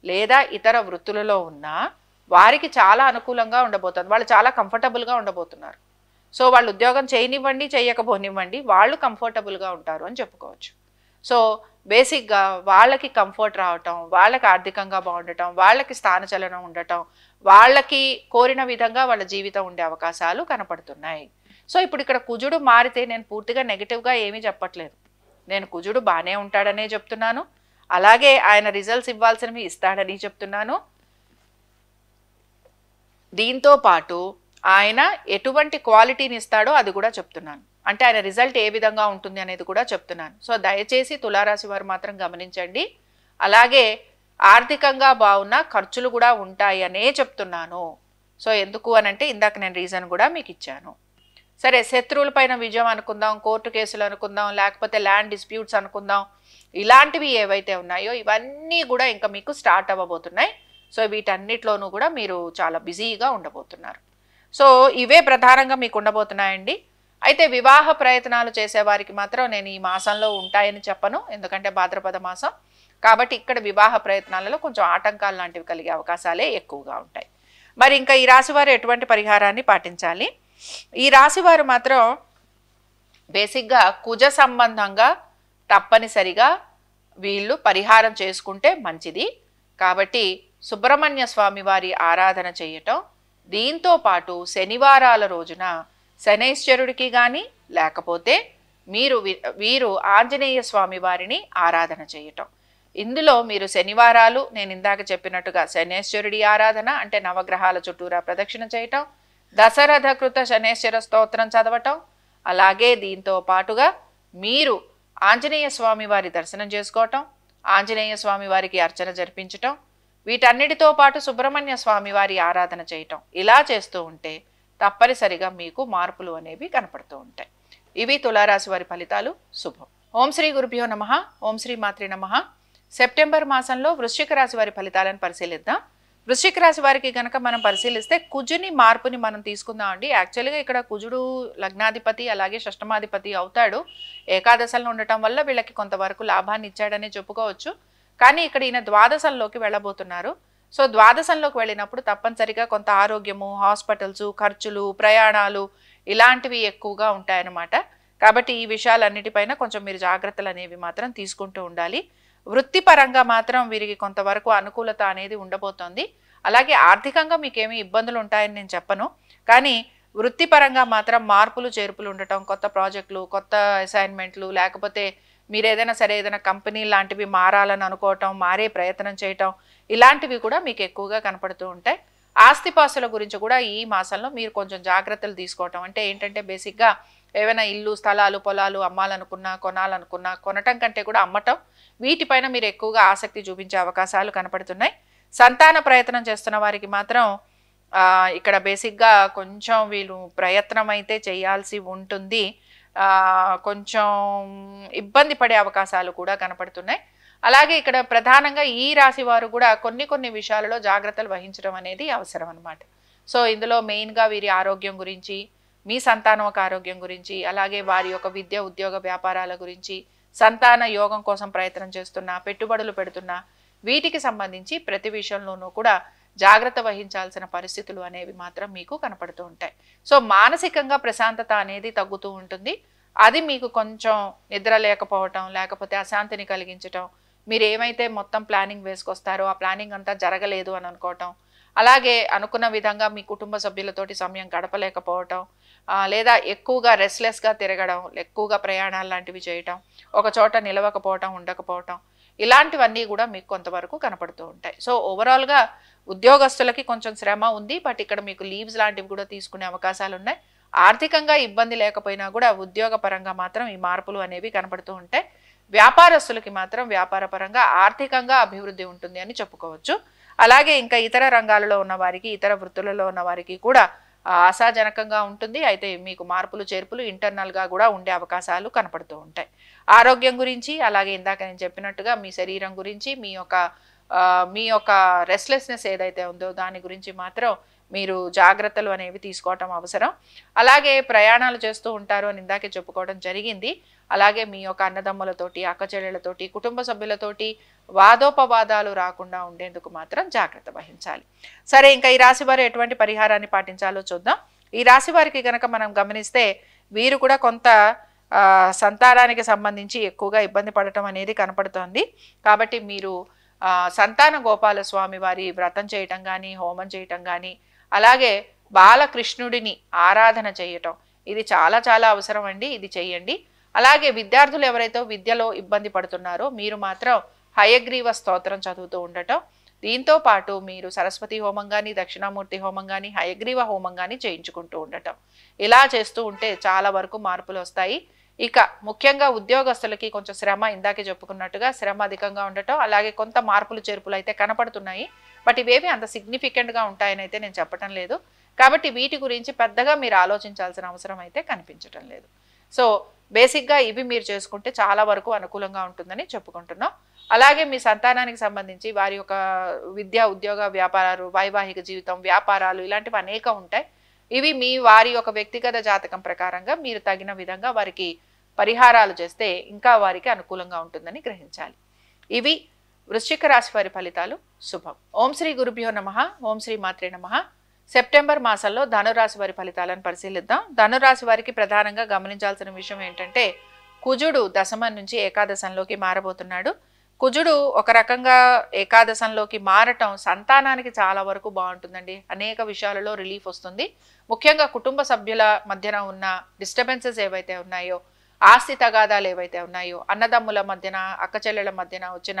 లేదా ఇతర వృత్తులలో ఉన్న వారికి చాలా అనుకూలంగా ఉండబోతుంది. వాళ్ళు చాలా కంఫర్టబుల్గా ఉండబోతున్నారు. సో వాళ్ళు ఉద్యోగం చేయనివ్వండి, చేయకపోనివ్వండి, వాళ్ళు కంఫర్టబుల్గా ఉంటారు అని చెప్పుకోవచ్చు. సో బేసిక్గా వాళ్ళకి కంఫర్ట్ రావటం, వాళ్ళకి ఆర్థికంగా బాగుండటం, వాళ్ళకి స్థానచలనం ఉండటం, వాళ్ళకి కోరిన విధంగా వాళ్ళ జీవితం ఉండే అవకాశాలు కనపడుతున్నాయి. సో ఇప్పుడు ఇక్కడ కుజుడు మారితే నేను పూర్తిగా నెగిటివ్గా ఏమీ చెప్పట్లేదు. నేను కుజుడు బాగానే ఉంటాడనే చెప్తున్నాను. అలాగే ఆయన రిజల్ట్స్ ఇవ్వాల్సినవి ఇస్తాడని చెప్తున్నాను. దీంతో పాటు ఆయన ఎటువంటి క్వాలిటీని ఇస్తాడో అది కూడా చెప్తున్నాను. అంటే ఆయన రిజల్ట్ ఏ విధంగా ఉంటుంది అనేది కూడా చెప్తున్నాను. సో దయచేసి తులారాశి వారు మాత్రం గమనించండి. అలాగే ఆర్థికంగా బాగున్న ఖర్చులు కూడా ఉంటాయి అనే చెప్తున్నాను. సో ఎందుకు అనంటే ఇందాక నేను రీజన్ కూడా మీకు ఇచ్చాను. సరే, శత్రువులపైన విజయం అనుకుందాం, కోర్టు కేసులు అనుకుందాం, లేకపోతే ల్యాండ్ డిస్ప్యూట్స్ అనుకుందాం, ఇలాంటివి ఏవైతే ఉన్నాయో ఇవన్నీ కూడా ఇంకా మీకు స్టార్ట్ అవ్వబోతున్నాయి. సో వీటన్నిటిలోనూ కూడా మీరు చాలా బిజీగా ఉండబోతున్నారు. సో ఇవే ప్రధానంగా మీకు ఉండబోతున్నాయండి. అయితే వివాహ ప్రయత్నాలు చేసేవారికి మాత్రం నేను ఈ మాసంలో ఉంటాయని చెప్పను, ఎందుకంటే భాద్రపద మాసం కాబట్టి ఇక్కడ వివాహ ప్రయత్నాలలో కొంచెం ఆటంకాలు లాంటివి కలిగే అవకాశాలే ఎక్కువగా ఉంటాయి. మరి ఇంకా ఈ రాశి వారు ఎటువంటి పరిహారాన్ని పాటించాలి? ఈ రాశి వారు మాత్రం బేసిక్గా కుజ సంబంధంగా తప్పనిసరిగా వీళ్ళు పరిహారం చేసుకుంటే మంచిది. కాబట్టి సుబ్రహ్మణ్య స్వామి వారి ఆరాధన చేయటం, దీంతో పాటు శనివారాల రోజున శనైశ్వరుడికి కానీ లేకపోతే వీరు ఆంజనేయ స్వామి వారిని ఆరాధన చేయటం. ఇందులో మీరు శనివారాలు నేను ఇందాక చెప్పినట్టుగా శనైశ్వరుడి ఆరాధన అంటే నవగ్రహాల చుట్టూరా ప్రదక్షిణ చేయటం, దశరథకృత శనైశ్వర స్తోత్రం చదవటం, అలాగే దీంతో పాటుగా మీరు ఆంజనేయ స్వామి వారి దర్శనం చేసుకోవటం, ఆంజనేయ స్వామి వారికి అర్చన జరిపించటం, వీటన్నిటితో పాటు సుబ్రహ్మణ్య స్వామి వారి ఆరాధన చేయటం, ఇలా చేస్తూ ఉంటే తప్పనిసరిగా మీకు మార్పులు అనేవి కనపడుతూ ఉంటాయి. ఇవి తులారాశి వారి ఫలితాలు. శుభం. ఓం శ్రీ గురుభ్యో నమః. ఓం శ్రీ మాత్రే నమః. సెప్టెంబర్ మాసంలో వృశ్చిక రాశి వారి ఫలితాలను పరిశీలిద్దాం. వృశ్చిక రాశి వారికి కనుక మనం పరిశీలిస్తే కుజుని మార్పుని మనం తీసుకుందాం అండి. యాక్చువల్గా ఇక్కడ కుజుడు లగ్నాధిపతి అలాగే షష్టమాధిపతి అవుతాడు. ఏకాదశంలో ఉండటం వల్ల వీళ్ళకి కొంతవరకు లాభాన్ని ఇచ్చాడనే చెప్పుకోవచ్చు. కానీ ఇక్కడ ఈయన ద్వాదశంలోకి వెళ్ళబోతున్నారు. సో ద్వాదశంలోకి వెళ్ళినప్పుడు తప్పనిసరిగా కొంత ఆరోగ్యము, హాస్పిటల్స్, ఖర్చులు, ప్రయాణాలు ఇలాంటివి ఎక్కువగా ఉంటాయన్నమాట. కాబట్టి ఈ విషయాలన్నిటిపైన కొంచెం మీరు జాగ్రత్తలు అనేవి మాత్రం తీసుకుంటూ ఉండాలి. వృత్తిపరంగా మాత్రం వీరికి కొంతవరకు అనుకూలత అనేది ఉండబోతోంది. అలాగే ఆర్థికంగా మీకేమీ ఇబ్బందులు ఉంటాయని నేను చెప్పను, కానీ వృత్తిపరంగా మాత్రం మార్పులు చేర్పులు ఉండటం, కొత్త ప్రాజెక్టులు, కొత్త అసైన్మెంట్లు, లేకపోతే మీరు ఏదైనా సరే ఏదైనా కంపెనీ లాంటివి మారాలని అనుకోవటం, మారే ప్రయత్నం చేయటం, ఇలాంటివి కూడా మీకు ఎక్కువగా కనపడుతూ ఉంటాయి. ఆస్తిపాస్తుల గురించి కూడా ఈ మాసంలో మీరు కొంచెం జాగ్రత్తలు తీసుకోవటం. అంటే ఏంటంటే బేసిక్గా ఏవైనా ఇల్లు, స్థలాలు, పొలాలు అమ్మాలనుకున్నా, కొనాలనుకున్నా, కొనటం కంటే కూడా అమ్మటం, వీటిపైన మీరు ఎక్కువగా ఆసక్తి చూపించే అవకాశాలు కనపడుతున్నాయి. సంతాన ప్రయత్నం చేస్తున్న వారికి మాత్రం ఇక్కడ బేసిక్గా కొంచెం వీళ్ళు ప్రయత్నం అయితే చేయాల్సి ఉంటుంది. కొంచెం ఇబ్బంది పడే అవకాశాలు కూడా కనపడుతున్నాయి. అలాగే ఇక్కడ ప్రధానంగా ఈ రాశి వారు కూడా కొన్ని విషయాలలో జాగ్రత్తలు వహించడం అనేది అవసరం అన్నమాట. సో ఇందులో మెయిన్గా వీరి ఆరోగ్యం గురించి, మీ సంతానం ఒక ఆరోగ్యం గురించి, అలాగే వారి యొక్క విద్య, ఉద్యోగ, వ్యాపారాల గురించి, సంతాన యోగం కోసం ప్రయత్నం చేస్తున్నా, పెట్టుబడులు పెడుతున్నా, వీటికి సంబంధించి ప్రతి విషయంలోనూ కూడా జాగ్రత్త వహించాల్సిన పరిస్థితులు అనేవి మాత్రం మీకు కనపడుతూ ఉంటాయి. సో మానసికంగా ప్రశాంతత అనేది తగ్గుతూ ఉంటుంది. అది మీకు కొంచెం నిద్ర లేకపోవటం, లేకపోతే అశాంతిని కలిగించటం, మీరు ఏమైతే మొత్తం ప్లానింగ్ వేసుకొస్తారో ఆ ప్లానింగ్ అంతా జరగలేదు అని అనుకోవటం, అలాగే అనుకున్న విధంగా మీ కుటుంబ సభ్యులతోటి సమయం గడపలేకపోవటం, లేదా ఎక్కువగా రెస్ట్లెస్గా తిరగడం, ఎక్కువగా ప్రయాణాలు లాంటివి చేయటం, ఒక చోట నిలవకపోవటం, ఉండకపోవటం, ఇలాంటివన్నీ కూడా మీకు కొంతవరకు కనపడుతూ ఉంటాయి. సో ఓవరాల్గా ఉద్యోగస్తులకి కొంచెం శ్రమ ఉంది, బట్ ఇక్కడ మీకు లీవ్స్ లాంటివి కూడా తీసుకునే అవకాశాలు ఉన్నాయి. ఆర్థికంగా ఇబ్బంది లేకపోయినా కూడా ఉద్యోగపరంగా మాత్రం ఈ మార్పులు అనేవి కనపడుతూ ఉంటాయి. వ్యాపారస్తులకి మాత్రం వ్యాపారపరంగా ఆర్థికంగా అభివృద్ధి ఉంటుంది అని చెప్పుకోవచ్చు. అలాగే ఇంకా ఇతర రంగాలలో ఉన్న వారికి, ఇతర వృత్తులలో ఉన్న వారికి కూడా ఆశాజనకంగా ఉంటుంది. అయితే మీకు మార్పులు చేర్పులు ఇంటర్నల్గా కూడా ఉండే అవకాశాలు కనపడుతూ ఉంటాయి. ఆరోగ్యం గురించి, అలాగే ఇందాక నేను చెప్పినట్టుగా మీ శరీరం గురించి, మీ యొక్క రెస్ట్లెస్నెస్ ఏదైతే ఉందో దాని గురించి మాత్రం మీరు జాగ్రత్తలు అనేవి తీసుకోవటం అవసరం. అలాగే ప్రయాణాలు చేస్తూ ఉంటారు అని ఇందాకే చెప్పుకోవడం జరిగింది. అలాగే మీ యొక్క అన్నదమ్ములతోటి, అక్కచెల్లెళ్ళతోటి, కుటుంబ సభ్యులతోటి వాదోపవాదాలు రాకుండా ఉండేందుకు మాత్రం జాగ్రత్త వహించాలి. సరే, ఇంకా ఈ రాశి వారు ఎటువంటి పరిహారాన్ని పాటించాలో చూద్దాం. ఈ రాశి వారికి కనుక మనం గమనిస్తే వీరు కూడా కొంత సంతానానికి సంబంధించి ఎక్కువగా ఇబ్బంది పడటం అనేది కనపడుతోంది. కాబట్టి మీరు సంతాన గోపాల స్వామి వారి వ్రతం చేయటం కానీ, హోమం చేయటం కానీ, అలాగే బాలకృష్ణుడిని ఆరాధన చేయటం, ఇది చాలా చాలా అవసరం అండి. ఇది చెయ్యండి. అలాగే విద్యార్థులు ఎవరైతే విద్యలో ఇబ్బంది పడుతున్నారో మీరు మాత్రం హయగ్రీవ స్తోత్రం చదువుతూ ఉండటం, దీంతో పాటు మీరు సరస్వతి హోమం కానీ, దక్షిణామూర్తి హోమం కానీ, హయగ్రీవ హోమం కానీ చేయించుకుంటూ ఉండటం, ఇలా చేస్తూ ఉంటే చాలా వరకు మార్పులు వస్తాయి. ఇక ముఖ్యంగా ఉద్యోగస్తులకి కొంచెం శ్రమ, ఇందాకే చెప్పుకున్నట్టుగా శ్రమ అధికంగా ఉండటం, అలాగే కొంత మార్పులు చేర్పులు అయితే కనపడుతున్నాయి. బట్ ఇవేవి అంత సిగ్నిఫికెంట్గా ఉంటాయని అయితే నేను చెప్పటం లేదు. కాబట్టి వీటి గురించి పెద్దగా మీరు ఆలోచించాల్సిన అవసరం అయితే కనిపించటం లేదు. సో బేసిక్గా ఇవి మీరు చేసుకుంటే చాలా వరకు అనుకూలంగా ఉంటుందని చెప్పుకుంటున్నాం. అలాగే మీ సంతానానికి సంబంధించి వారి యొక్క విద్య, ఉద్యోగ, వ్యాపారాలు, వైవాహిక జీవితం, వ్యాపారాలు ఇలాంటివి అనేక ఉంటాయి. ఇవి వారి యొక్క వ్యక్తిగత జాతకం ప్రకారంగా మీరు తగిన విధంగా వారికి పరిహారాలు చేస్తే ఇంకా వారికి అనుకూలంగా ఉంటుందని గ్రహించాలి. ఇవి వృశ్చిక రాశి వారి ఫలితాలు. శుభం. ఓం శ్రీ గురుభ్యో నమః. ఓం శ్రీ మాత్రే నమః. సెప్టెంబర్ మాసంలో ధనురాశి వారి ఫలితాలను పరిశీలిద్దాం. ధనురాశి వారికి ప్రధానంగా గమనించాల్సిన విషయం ఏంటంటే కుజుడు దశమం నుంచి ఏకాదశంలోకి మారబోతున్నాడు. కుజుడు ఒక రకంగా ఏకాదశంలోకి మారటం సంతానానికి చాలా వరకు బాగుంటుందండి. అనేక విషయాలలో రిలీఫ్ వస్తుంది. ముఖ్యంగా కుటుంబ సభ్యుల మధ్యన ఉన్న డిస్టర్బెన్సెస్ ఏవైతే ఉన్నాయో, ఆస్తి తగాదాలు ఏవైతే ఉన్నాయో, అన్నదమ్ముల మధ్యన, అక్కచెల్లెల మధ్యన వచ్చిన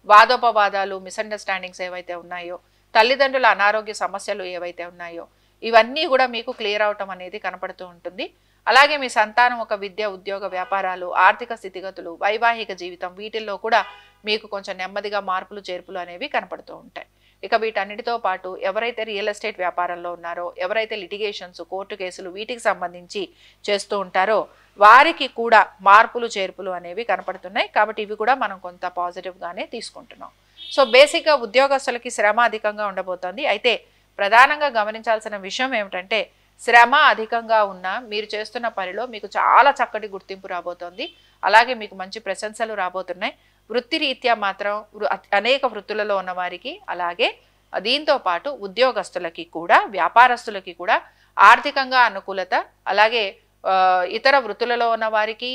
వాదోపవాదాలు, మిస్అండర్స్టాండింగ్స్ ఏవైతే ఉన్నాయో, తల్లిదండ్రుల అనారోగ్య సమస్యలు ఏవైతే ఉన్నాయో, ఇవన్నీ కూడా మీకు క్లియర్ అవటం అనేది కనపడుతూ ఉంటుంది. అలాగే మీ సంతానం ఒక విద్య, ఉద్యోగ, వ్యాపారాలు, ఆర్థిక స్థితిగతులు, వైవాహిక జీవితం, వీటిల్లో కూడా మీకు కొంచెం నెమ్మదిగా మార్పులు చేర్పులు అనేవి కనపడుతూ ఉంటాయి. ఇక వీటన్నిటితో పాటు ఎవరైతే రియల్ ఎస్టేట్ వ్యాపారంలో ఉన్నారో, ఎవరైతే లిటిగేషన్స్, కోర్టు కేసులు వీటికి సంబంధించి చేస్తూ ఉంటారో వారికి కూడా మార్పులు చేర్పులు అనేవి కనపడుతున్నాయి. కాబట్టి ఇవి కూడా మనం కొంత పాజిటివ్గానే తీసుకుంటున్నాం. సో బేసిక్గా ఉద్యోగస్తులకి శ్రమ అధికంగా ఉండబోతోంది. అయితే ప్రధానంగా గమనించాల్సిన విషయం ఏమిటంటే శ్రమ అధికంగా ఉన్నా మీరు చేస్తున్న పనిలో మీకు చాలా చక్కటి గుర్తింపు రాబోతోంది. అలాగే మీకు మంచి ప్రశంసలు రాబోతున్నాయి. వృత్తిరీత్యా మాత్రం అనేక వృత్తులలో ఉన్న వారికి, అలాగే దీంతో పాటు ఉద్యోగస్తులకి కూడా, వ్యాపారస్తులకి కూడా ఆర్థికంగా అనుకూలత, అలాగే ఇతర వృత్తులలో ఉన్న వారికి,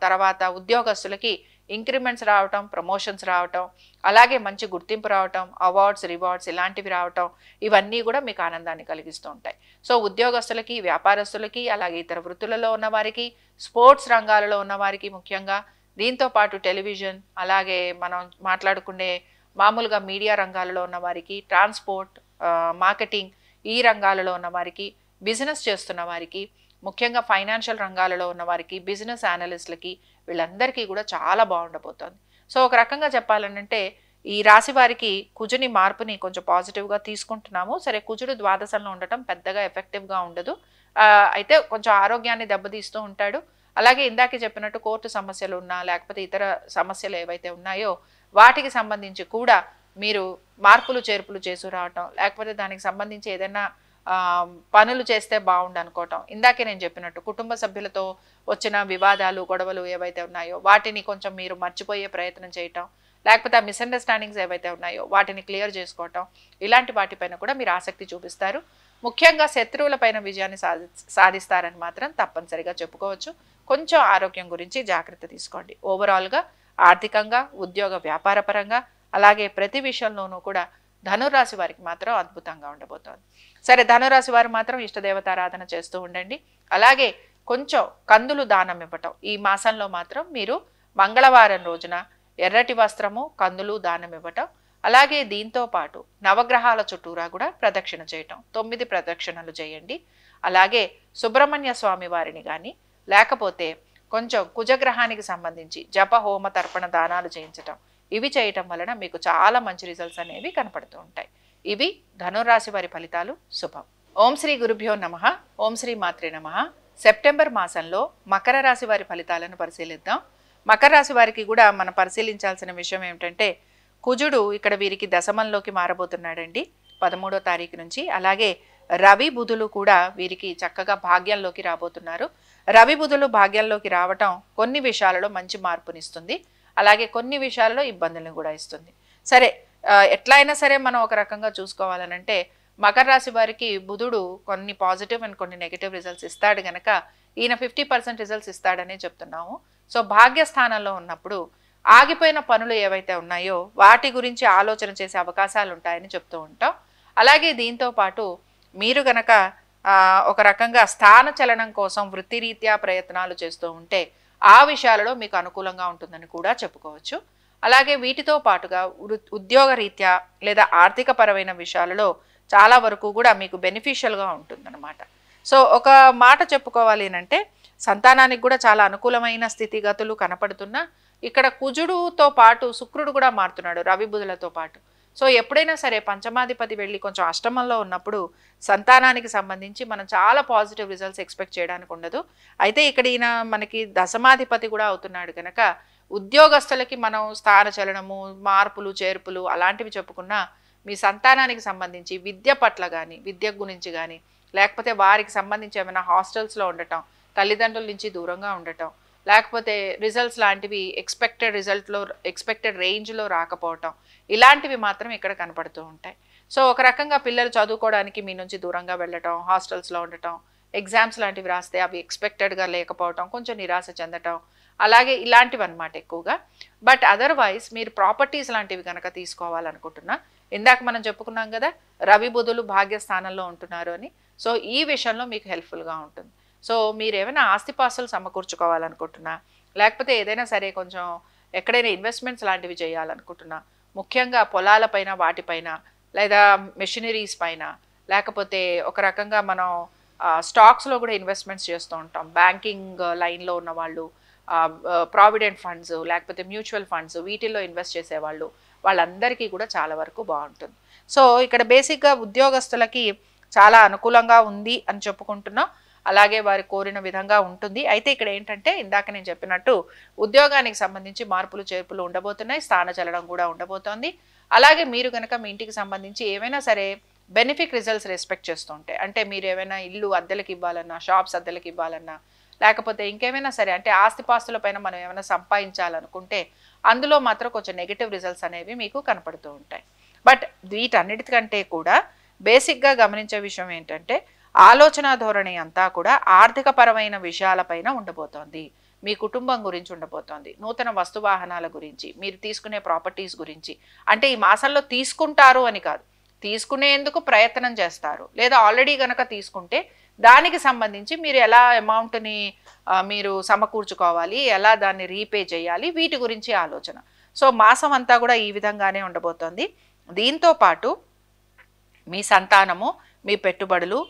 తర్వాత ఉద్యోగస్తులకి ఇంక్రిమెంట్స్ రావటం, ప్రమోషన్స్ రావటం, అలాగే మంచి గుర్తింపు రావటం, అవార్డ్స్, రివార్డ్స్ ఇలాంటివి రావటం, ఇవన్నీ కూడా మీకు ఆనందాన్ని కలిగిస్తూ ఉంటాయి. సో ఉద్యోగస్తులకి, వ్యాపారస్తులకి, అలాగే ఇతర వృత్తులలో ఉన్న వారికి, స్పోర్ట్స్ రంగాలలో ఉన్న వారికి ముఖ్యంగా, దీంతో పాటు టెలివిజన్, అలాగే మనం మాట్లాడుకునే మామూలుగా మీడియా రంగాలలో ఉన్న వారికి, ట్రాన్స్పోర్ట్, మార్కెటింగ్ ఈ రంగాలలో ఉన్న వారికి, బిజినెస్ చేస్తున్న వారికి, ముఖ్యంగా ఫైనాన్షియల్ రంగాలలో ఉన్న వారికి, బిజినెస్ అనలిస్టులకి, వీళ్ళందరికీ కూడా చాలా బాగుండబోతోంది. సో ఒక రకంగా చెప్పాలంటే ఈ రాశి వారికి కుజుని మార్పుని కొంచెం పాజిటివ్గా తీసుకుంటున్నాము. సరే, కుజుడు ద్వాదశంలో ఉండటం పెద్దగా ఎఫెక్టివ్గా ఉండదు. అయితే కొంచెం ఆరోగ్యాన్ని దెబ్బతీస్తూ ఉంటాడు. అలాగే ఇందాకే చెప్పినట్టు కోర్టు సమస్యలు ఉన్నా, లేకపోతే ఇతర సమస్యలు ఏవైతే ఉన్నాయో వాటికి సంబంధించి కూడా మీరు మార్పులు చేర్పులు చేసి రావటం, లేకపోతే దానికి సంబంధించి ఏదైనా పనులు చేస్తే బాగుండు అనుకోవటం, ఇందాకే నేను చెప్పినట్టు కుటుంబ సభ్యులతో వచ్చిన వివాదాలు, గొడవలు ఏవైతే ఉన్నాయో వాటిని కొంచెం మీరు మర్చిపోయే ప్రయత్నం చేయటం, లేకపోతే ఆ మిస్అండర్స్టాండింగ్స్ ఏవైతే ఉన్నాయో వాటిని క్లియర్ చేసుకోవటం, ఇలాంటి వాటిపైన కూడా మీరు ఆసక్తి చూపిస్తారు. ముఖ్యంగా శత్రువులపైన విజయాన్ని సాధిస్తారని మాత్రం తప్పనిసరిగా చెప్పుకోవచ్చు. కొంచెం ఆరోగ్యం గురించి జాగ్రత్త తీసుకోండి. ఓవరాల్గా ఆర్థికంగా, ఉద్యోగ వ్యాపార పరంగా, అలాగే ప్రతి విషయంలోనూ కూడా ధనురాశి వారికి మాత్రం అద్భుతంగా ఉండబోతోంది. సరే, ధనురాశి వారు మాత్రం ఇష్టదేవతారాధన చేస్తూ ఉండండి. అలాగే కొంచెం కందులు దానం ఇవ్వటం, ఈ మాసంలో మాత్రం మీరు మంగళవారం రోజున ఎర్రటి వస్త్రము, కందులు దానం ఇవ్వటం, అలాగే దీంతో పాటు నవగ్రహాల చుట్టూరా కూడా ప్రదక్షిణ చేయటం, 9 ప్రదక్షిణలు చేయండి. అలాగే సుబ్రహ్మణ్య స్వామి వారిని కానీ, లేకపోతే కొంచెం కుజగ్రహానికి సంబంధించి జప, హోమ, తర్పణ దానాలు చేయించటం, ఇవి చేయటం వలన మీకు చాలా మంచి రిజల్ట్స్ అనేవి కనపడుతూ ఉంటాయి. ఇవి ధనురాశి వారి ఫలితాలు. శుభం. ఓం శ్రీ గురుభ్యో నమః. ఓం శ్రీ మాత్రే నమః. సెప్టెంబర్ మాసంలో మకర రాశి వారి ఫలితాలను పరిశీలిద్దాం. మకర రాశి వారికి కూడా మనం పరిశీలించాల్సిన విషయం ఏమిటంటే కుజుడు ఇక్కడ వీరికి దశమంలోకి మారబోతున్నాడండి 13వ తారీఖు నుంచి. అలాగే రవి, బుధులు కూడా వీరికి చక్కగా భాగ్యంలోకి రాబోతున్నారు. రవి, బుధులు భాగ్యంలోకి రావటం కొన్ని విషయాలలో మంచి మార్పునిస్తుంది, అలాగే కొన్ని విషయాలలో ఇబ్బందులను కూడా ఇస్తుంది. సరే, ఎట్లయినా సరే మనం ఒక రకంగా చూసుకోవాలనంటే మకర రాశి వారికి బుధుడు కొన్ని పాజిటివ్ అండ్ కొన్ని నెగిటివ్ రిజల్ట్స్ ఇస్తాడు గనక ఈయన 50% రిజల్ట్స్ ఇస్తాడనే చెప్తున్నాము. సో భాగ్యస్థానంలో ఉన్నప్పుడు ఆగిపోయిన పనులు ఏవైతే ఉన్నాయో వాటి గురించి ఆలోచన చేసే అవకాశాలు ఉంటాయని చెప్తూ ఉంటాం. అలాగే దీంతో పాటు మీరు గనక ఒక రకంగా స్థాన చలనం కోసం వృత్తిరీత్యా ప్రయత్నాలు చేస్తూ ఉంటే ఆ విషయాలలో మీకు అనుకూలంగా ఉంటుందని కూడా చెప్పుకోవచ్చు. అలాగే వీటితో పాటుగా ఉద్యోగ రీత్యా లేదా ఆర్థిక పరమైన విషయాలలో చాలా వరకు కూడా మీకు బెనిఫిషియల్గా ఉంటుందన్నమాట. సో ఒక మాట చెప్పుకోవాలి అంటే సంతానానికి కూడా చాలా అనుకూలమైన స్థితిగతులు కనపడుతున్నా ఇక్కడ కుజుడుతో పాటు శుక్రుడు కూడా మారుతున్నాడు రవి, బుధులతో పాటు. సో ఎప్పుడైనా సరే పంచమాధిపతి వెళ్ళి కొంచెం అష్టమంలో ఉన్నప్పుడు సంతానానికి సంబంధించి మనం చాలా పాజిటివ్ రిజల్ట్స్ ఎక్స్పెక్ట్ చేయడానికి ఉండదు. అయితే ఇక్కడ ఈయన మనకి దశమాధిపతి కూడా అవుతున్నాడు కనుక ఉద్యోగస్తులకి మనం స్థాన చలనము, మార్పులు, చేర్పులు అలాంటివి చెప్పుకున్నా మీ సంతానానికి సంబంధించి విద్య పట్ల కానీ, విద్య గురించి కానీ, లేకపోతే వారికి సంబంధించి ఏమైనా హాస్టల్స్లో ఉండటం, తల్లిదండ్రుల నుంచి దూరంగా ఉండటం, లేకపోతే రిజల్ట్స్ లాంటివి ఎక్స్పెక్టెడ్ రేంజ్లో రాకపోవటం, ఇలాంటివి మాత్రం ఇక్కడ కనపడుతూ ఉంటాయి. సో ఒక రకంగా పిల్లలు చదువుకోవడానికి మీ నుంచి దూరంగా వెళ్ళటం, హాస్టల్స్లో ఉండటం, ఎగ్జామ్స్ లాంటివి రాస్తే అవి ఎక్స్పెక్టెడ్గా లేకపోవటం, కొంచెం నిరాశ చెందటం, అలాగే ఇలాంటివి అన్నమాట ఎక్కువగా. బట్ అదర్వైజ్ మీరు ప్రాపర్టీస్ లాంటివి కనుక తీసుకోవాలనుకుంటున్నా, ఇందాక మనం చెప్పుకున్నాం కదా రవి, బుధులు భాగ్యస్థానంలో ఉంటున్నారు అని. సో ఈ విషయంలో మీకు హెల్ప్ఫుల్గా ఉంటుంది. సో మీరు ఏమైనా ఆస్తిపాస్తులు సమకూర్చుకోవాలనుకుంటున్నా, లేకపోతే ఏదైనా సరే కొంచెం ఎక్కడైనా ఇన్వెస్ట్మెంట్స్ లాంటివి చేయాలనుకుంటున్నా, ముఖ్యంగా పొలాలపైన, వాటిపైన, లేదా మెషినరీస్ పైన, లేకపోతే ఒక రకంగా మనం స్టాక్స్లో కూడా ఇన్వెస్ట్మెంట్స్ చేస్తూ ఉంటాం. బ్యాంకింగ్ లైన్లో ఉన్న వాళ్ళు, ప్రావిడెంట్ ఫండ్స్, లేకపోతే మ్యూచువల్ ఫండ్స్, వీటిల్లో ఇన్వెస్ట్ చేసేవాళ్ళు, వాళ్ళందరికీ కూడా చాలా వరకు బాగుంటుంది. సో ఇక్కడ బేసిక్గా ఉద్యోగస్తులకి చాలా అనుకూలంగా ఉంది అని చెప్పుకుంటున్నాం. అలాగే వారి కోరిన విధంగా ఉంటుంది. అయితే ఇక్కడ ఏంటంటే ఇందాక నేను చెప్పినట్టు ఉద్యోగానికి సంబంధించి మార్పులు, చేర్పులు ఉండబోతున్నాయి, స్థాన చలనం కూడా ఉండబోతోంది. అలాగే మీరు కనుక మీ ఇంటికి సంబంధించి ఏమైనా సరే బెనిఫిట్ రిజల్ట్స్ రెస్పెక్ట్ చేస్తూ ఉంటాయి, అంటే మీరు ఏమైనా ఇల్లు అద్దెలకు ఇవ్వాలన్నా, షాప్స్ అద్దెలకు ఇవ్వాలన్నా, లేకపోతే ఇంకేమైనా సరే అంటే ఆస్తిపాస్తుల పైన మనం ఏమైనా సంపాదించాలనుకుంటే అందులో మాత్రం కొంచెం నెగిటివ్ రిజల్ట్స్ అనేవి మీకు కనపడుతూ ఉంటాయి. బట్ వీటన్నిటికంటే కూడా బేసిక్గా గమనించే విషయం ఏంటంటే ఆలోచన ధోరణి అంతా కూడా ఆర్థిక పరమైన విషయాలపైన ఉండబోతోంది. మీ కుటుంబం గురించి ఉండబోతోంది, నూతన వస్తు వాహనాల గురించి, మీరు తీసుకునే ప్రాపర్టీస్ గురించి. అంటే ఈ మాసంలో తీసుకుంటారు అని కాదు, తీసుకునేందుకు ప్రయత్నం చేస్తారు, లేదా ఆల్రెడీ గనక తీసుకుంటే దానికి సంబంధించి మీరు ఎలా అమౌంట్ని మీరు సమకూర్చుకోవాలి, ఎలా దాన్ని రీపే చేయాలి, వీటి గురించి ఆలోచన. సో మాసం అంతా కూడా ఈ విధంగానే ఉండబోతోంది. దీంతో పాటు మీ సంతానము, మీ పెట్టుబడులు,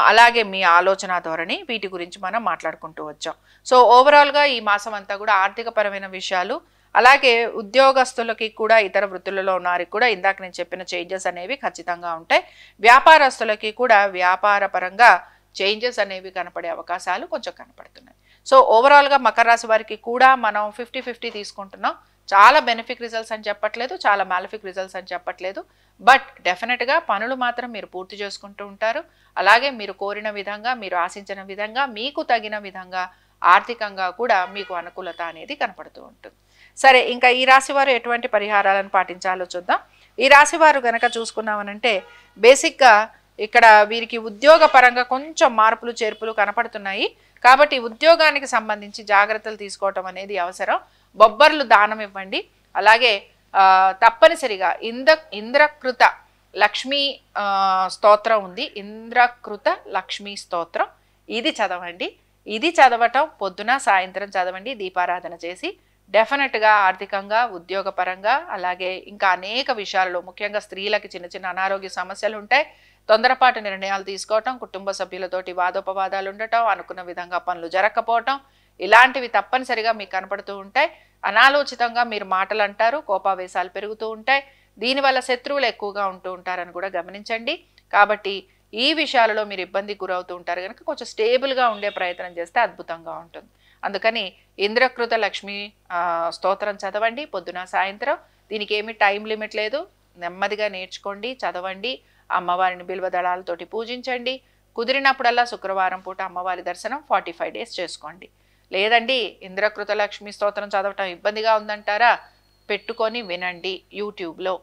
అలాగే మీ ఆలోచన ధోరణి, వీటి గురించి మనం మాట్లాడుకుంటూ వచ్చాం. సో ఓవరాల్గా ఈ మాసం అంతా కూడా ఆర్థికపరమైన విషయాలు, అలాగే ఉద్యోగస్తులకి కూడా ఇతర వృత్తులలో ఉన్నవారికి కూడా ఇందాక నేను చెప్పిన చేంజెస్ అనేవి ఖచ్చితంగా ఉంటాయి. వ్యాపారస్తులకి కూడా వ్యాపార పరంగా చేంజెస్ అనేవి కనపడే అవకాశాలు కొంచెం కనపడుతున్నాయి. సో ఓవరాల్గా మకర రాశి వారికి కూడా మనం 50-50 తీసుకుంటున్నాం. చాలా బెనిఫిట్ రిజల్ట్స్ అని చెప్పట్లేదు, చాలా మాలిఫిక్ రిజల్ట్స్ అని చెప్పట్లేదు. బట్ డెఫినెట్గా పనులు మాత్రం మీరు పూర్తి చేసుకుంటూ ఉంటారు. అలాగే మీరు కోరిన విధంగా, మీరు ఆశించిన విధంగా, మీకు తగిన విధంగా ఆర్థికంగా కూడా మీకు అనుకూలత అనేది కనపడుతూ ఉంటుంది. సరే, ఇంకా ఈ రాశి వారు ఎటువంటి పరిహారాలను పాటించాలో చూద్దాం. ఈ రాశి వారు గనక చూసుకున్నామనంటే బేసిక్గా ఇక్కడ వీరికి ఉద్యోగ పరంగా కొంచెం మార్పులు చేర్పులు కనపడుతున్నాయి. కాబట్టి ఉద్యోగానికి సంబంధించి జాగ్రత్తలు తీసుకోవటం అనేది అవసరం. బొబ్బర్లు దానం ఇవ్వండి. అలాగే తప్పనిసరిగా ఇంద్రకృత లక్ష్మీ స్తోత్రం ఉంది, ఇంద్రకృత లక్ష్మీ స్తోత్రం, ఇది చదవండి. ఇది చదవటం పొద్దున సాయంత్రం చదవండి దీపారాధన చేసి. డెఫినెట్గా ఆర్థికంగా, ఉద్యోగపరంగా, అలాగే ఇంకా అనేక విషయాలలో, ముఖ్యంగా స్త్రీలకి చిన్న చిన్న అనారోగ్య సమస్యలు ఉంటాయి. తొందరపాటు నిర్ణయాలు తీసుకోవటం, కుటుంబ సభ్యులతోటి వాదోపవాదాలు ఉండటం, అనుకున్న విధంగా పనులు జరగకపోవటం, ఇలాంటివి తప్పనిసరిగా మీకు కనపడుతూ ఉంటాయి. అనాలోచితంగా మీరు మాటలు అంటారు, కోపావేశాలు పెరుగుతూ ఉంటాయి. దీనివల్ల శత్రువులు ఎక్కువగా ఉంటూ ఉంటారని కూడా గమనించండి. కాబట్టి ఈ విషయాలలో మీరు ఇబ్బందికి గురవుతూ ఉంటారు కనుక కొంచెం స్టేబుల్గా ఉండే ప్రయత్నం చేస్తే అద్భుతంగా ఉంటుంది. అందుకని ఇంద్రకృత లక్ష్మి స్తోత్రం చదవండి పొద్దున సాయంత్రం. దీనికి ఏమి టైం లిమిట్ లేదు, నెమ్మదిగా నేర్చుకోండి, చదవండి. అమ్మవారిని బిల్వ దళాలతోటి పూజించండి. కుదిరినప్పుడల్లా శుక్రవారం పూట అమ్మవారి దర్శనం 45 డేస్ చేసుకోండి. లేదండి ఇంద్రకృత లక్ష్మి స్తోత్రం చదవటం ఇబ్బందిగా ఉందంటారా, పెట్టుకొని వినండి యూట్యూబ్లో.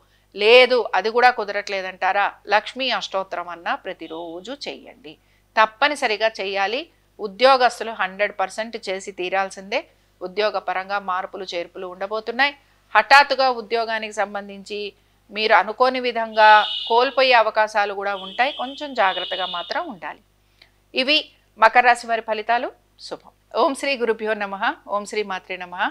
లేదు అది కూడా కుదరట్లేదంటారా, లక్ష్మీ అష్టోత్తరం అన్నా ప్రతిరోజు చెయ్యండి. తప్పనిసరిగా చెయ్యాలి. ఉద్యోగస్తులు 100% చేసి తీరాల్సిందే. ఉద్యోగపరంగా మార్పులు చేర్పులు ఉండబోతున్నాయి. హఠాత్తుగా ఉద్యోగానికి సంబంధించి మీరు అనుకోని విధంగా కోల్పోయే అవకాశాలు కూడా ఉంటాయి. కొంచెం జాగ్రత్తగా మాత్రం ఉండాలి. ఇవి మకర రాశి వారి ఫలితాలు. శుభం. ఓం శ్రీ గురుభ్యో నమః. ఓం శ్రీ మాత్రే నమః.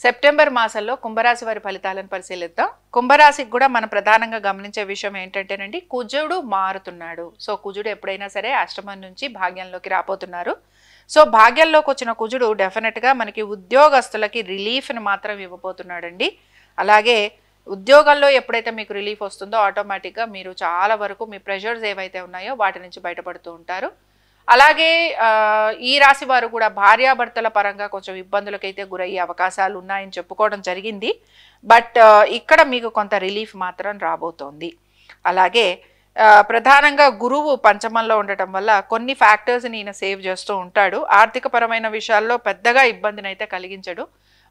సెప్టెంబర్ మాసంలో కుంభరాశి వారి ఫలితాలను పరిశీలిద్దాం. కుంభరాశికి కూడా మనం ప్రధానంగా గమనించే విషయం ఏంటంటేనండి, కుజుడు మారుతున్నాడు. సో కుజుడు ఎప్పుడైనా సరే అష్టమం నుంచి భాగ్యంలోకి రాబోతున్నారు. సో భాగ్యంలోకి వచ్చిన కుజుడు డెఫినెట్గా మనకి ఉద్యోగస్తులకి రిలీఫ్ని మాత్రం ఇవ్వబోతున్నాడండి. అలాగే ఉద్యోగాల్లో ఎప్పుడైతే మీకు రిలీఫ్ వస్తుందో ఆటోమేటిక్గా మీరు చాలా వరకు మీ ప్రెషర్స్ ఏవైతే ఉన్నాయో వాటి నుంచి బయటపడుతూ ఉంటారు. అలాగే ఈ రాశి వారు కూడా భార్యాభర్తల పరంగా కొంచెం ఇబ్బందులకైతే గురయ్యే అవకాశాలు ఉన్నాయని చెప్పుకోవడం జరిగింది. బట్ ఇక్కడ మీకు కొంత రిలీఫ్ మాత్రం రాబోతోంది. అలాగే ప్రధానంగా గురువు పంచమంలో ఉండటం వల్ల కొన్ని ఫ్యాక్టర్స్ని ఈయన సేవ్ చేస్తూ ఉంటాడు. ఆర్థికపరమైన విషయాల్లో పెద్దగా ఇబ్బందిని అయితే కలిగించడు.